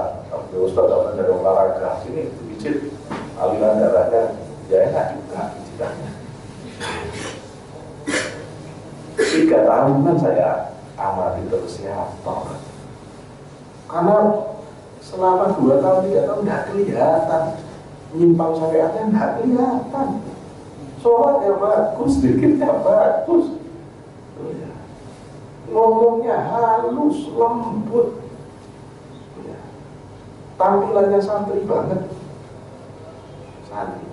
Ustaz tidak pernah olahraga. Sini dipijit aliran darahnya, ya enak juga pijitannya. 3 tahunan saya amati tersiator. Karena selama 2 tahun 3 tahun nggak kelihatan, nyimpang syariatnya nggak kelihatan. Sholat ya bagus, dikitnya bagus. Ngomongnya halus, lembut, tampilannya santri banget, santri.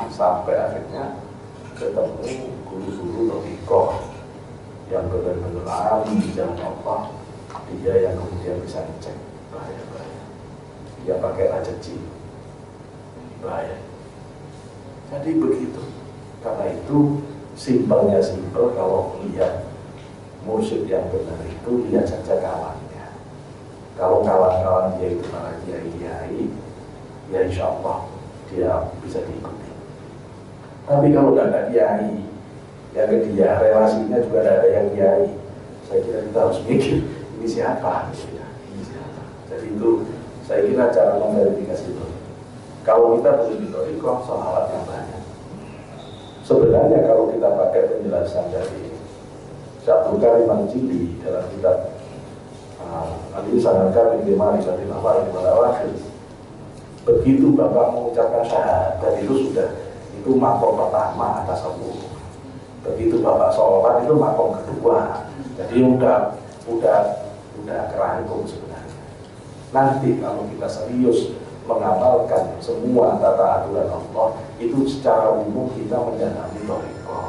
Sampai akhirnya ketemu guru-guru Toriko yang benar-benar alim di jalan Allah. Dia yang kemudian bisa ngecek bahaya-bahaya. Dia pakai rajeci, bahaya. Jadi begitu. Karena itu simpelnya simpel, kalau lihat mursyid yang benar itu lihat saja kawannya. Kalau kawan-kawan dia itu para kiai-kiai, ya insya Allah dia bisa diikuti. Tapi kalau tidak ada kiai, yang kedua relasinya juga tidak ada yang kiai, saya kira kita harus mikir ini siapa, ini siapa. Jadi itu saya kira cara memverifikasi itu. Kalau kita perlu ditoriko, sholawat yang banyak. Sebenarnya kalau kita pakai penjelasan dari Syabdul Karim Al-Jili dalam kitab Al-Insan Al-Kamil di Ma'rifatil Af'al wal Awakhir, begitu Bapak mengucapkan syahadat itu makom pertama atas Allah. Begitu Bapak sholat itu makom kedua. Jadi udah kerangkum sebenarnya. Nanti kalau kita serius mengamalkan semua tata aturan Allah, itu secara umum kita menjalani toriko.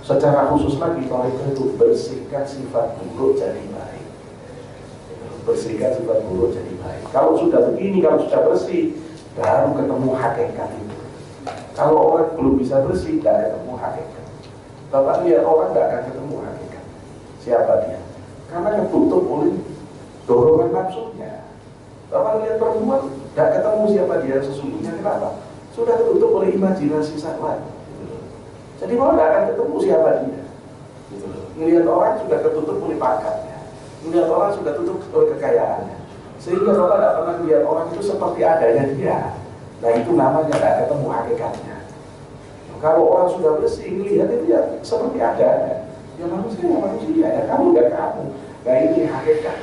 Secara khusus lagi toriko itu bersihkan sifat buruk jadi baik. Bersihkan sifat buruk jadi baik. Kalau sudah begini, kalau sudah bersih, baru ketemu hakikat itu. Kalau orang belum bisa bersih, tidak ketemu hakikat. Bapak lihat orang tidak akan ketemu hakikat. Siapa dia? Karena ketutup oleh dorongan nafsunya. Bapak lihat perempuan, tidak ketemu siapa dia sesungguhnya. Kenapa? Sudah tertutup oleh imajinasi syahwat. Jadi mau tidak akan ketemu siapa dia. Melihat orang sudah tertutup oleh pakatnya. Melihat orang sudah tertutup oleh kekayaannya. Sehingga Bapak tidak pernah melihat orang itu seperti adanya dia. Nah itu namanya tidak ketemu hakikatnya. Kalau orang sudah bersih, melihat itu ya seperti adanya. Ya manusia ya kamu dan kamu. Nah ini hakikat.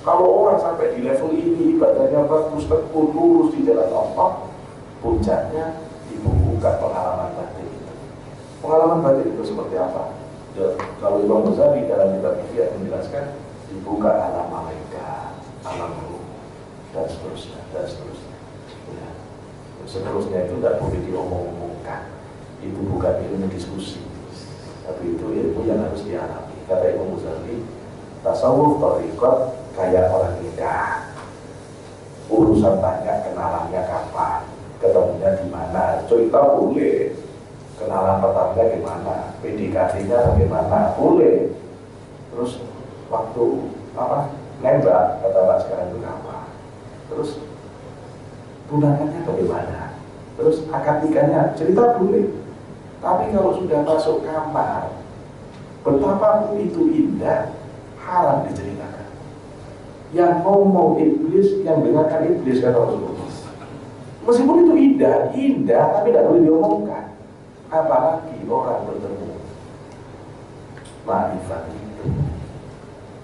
Kalau orang sampai di level ini, ibadahnya bagus, tekun, lurus di jalan Allah, puncaknya dibuka pengalaman batin itu. Pengalaman batin itu seperti apa? Ya, kalau Imam Ghazali dalam kitab Ihya menjelaskan, dibuka alam malaikat, alam ruh, dan seterusnya, dan seterusnya. Ya. Seterusnya itu tidak boleh diomong-omongkan. Itu bukan ilmu diskusi, tapi itu ilmu yang harus dialami. Kata Imam Ghazali, tasawuf thariqat kayak orang nikah. Urusan tanya kenalannya kapan, ketemunya di mana, cerita boleh. Kenalan pertamanya gimana, PDKT-nya bagaimana, boleh. Terus waktu nembak, kata Pak sekarang itu apa? Terus tunangannya bagaimana? Terus akad nikahnya cerita boleh. Tapi kalau sudah masuk kamar, betapapun itu indah, haram diceritakan. Yang ngomong iblis, yang dengarkan iblis, kata Rasulullah. Meskipun itu indah tapi tidak boleh diomongkan. Apalagi orang bertemu ma'rifat itu,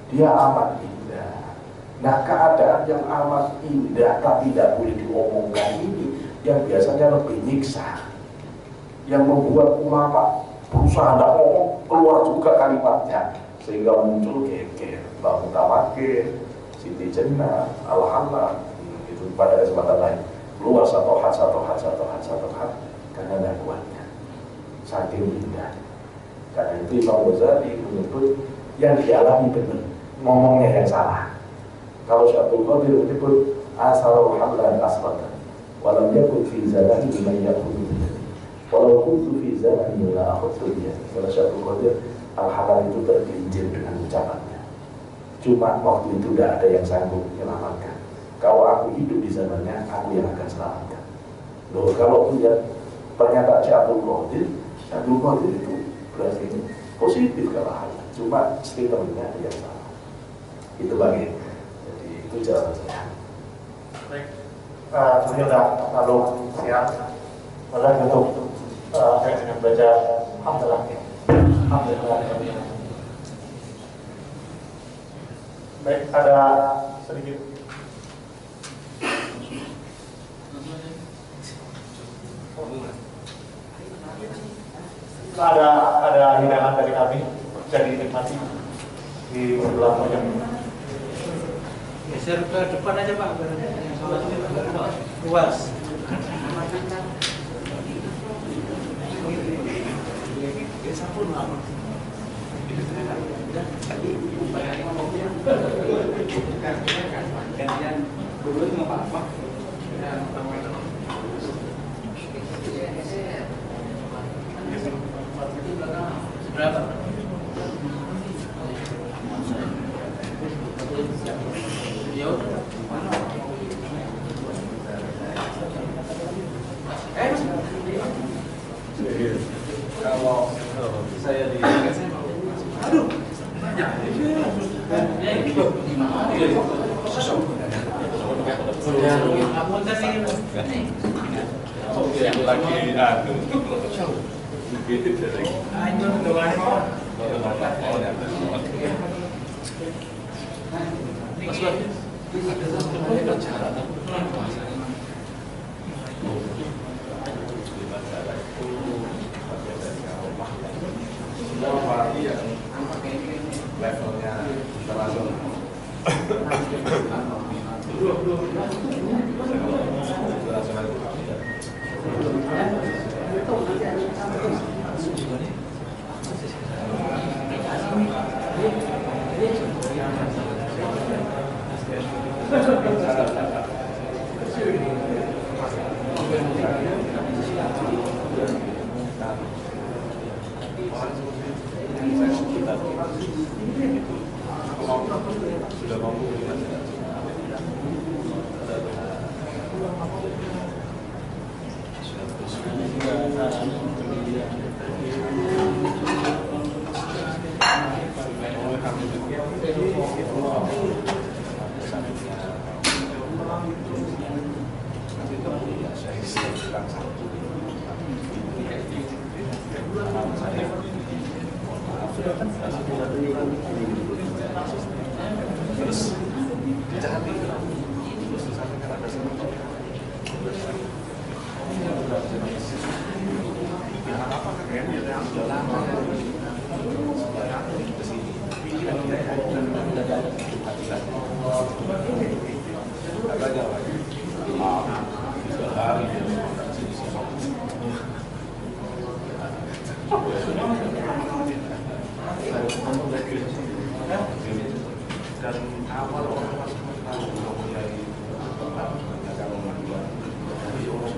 dia amat indah. Nah, keadaan yang amat indah tapi tidak boleh diomongkan ini yang biasanya lebih nyiksa, yang membuat ulama berusaha tidak ngomong, keluar juga kalimatnya, sehingga muncul geger, Mbak Mutawakil, Siti Jannah, Al-Hamad, itu pada kesempatan lain keluar satu hat karena tidak kuatnya, saking indah. Karena itu Imam Ghazali menyebut yang dialami benar, ngomongnya yang salah. Kalau Syaikhul Qadir menyebut asarul hamlan asratan walam yakun fi zamani man yakun walau kuntu fi zamani la akhudhu bihi. Kalau Syaikhul Qadir al-halal itu tergelincir dengan ucapannya, cuma waktu itu tidak ada yang sanggup menyelamatkan. Kalau aku hidup di zamannya, aku yang akan selamatkan. Loh, kalau punya pernyataan Syaikhul Qadir itu berarti positif kalau hal, cuma statementnya yang salah. Itu bagi, jadi itu jawaban saya. Baik, sudah lalu siang, malah untuk saya dengan baca Alhamdulillah. Baik, ada sedikit ada hidangan dari kami, jadi dinikmati di sebelah pojok. Geser ke depan aja Pak, luas. Berapa? Kalau saya di Aduh. yang lagi levelnya internasional. Sudah mampu terus jangan terus sampaikan ada apa kan yang jalan ke sini katanya lagi dan awal orang masuk tahu kalau menjadi kalau mandi tapi orang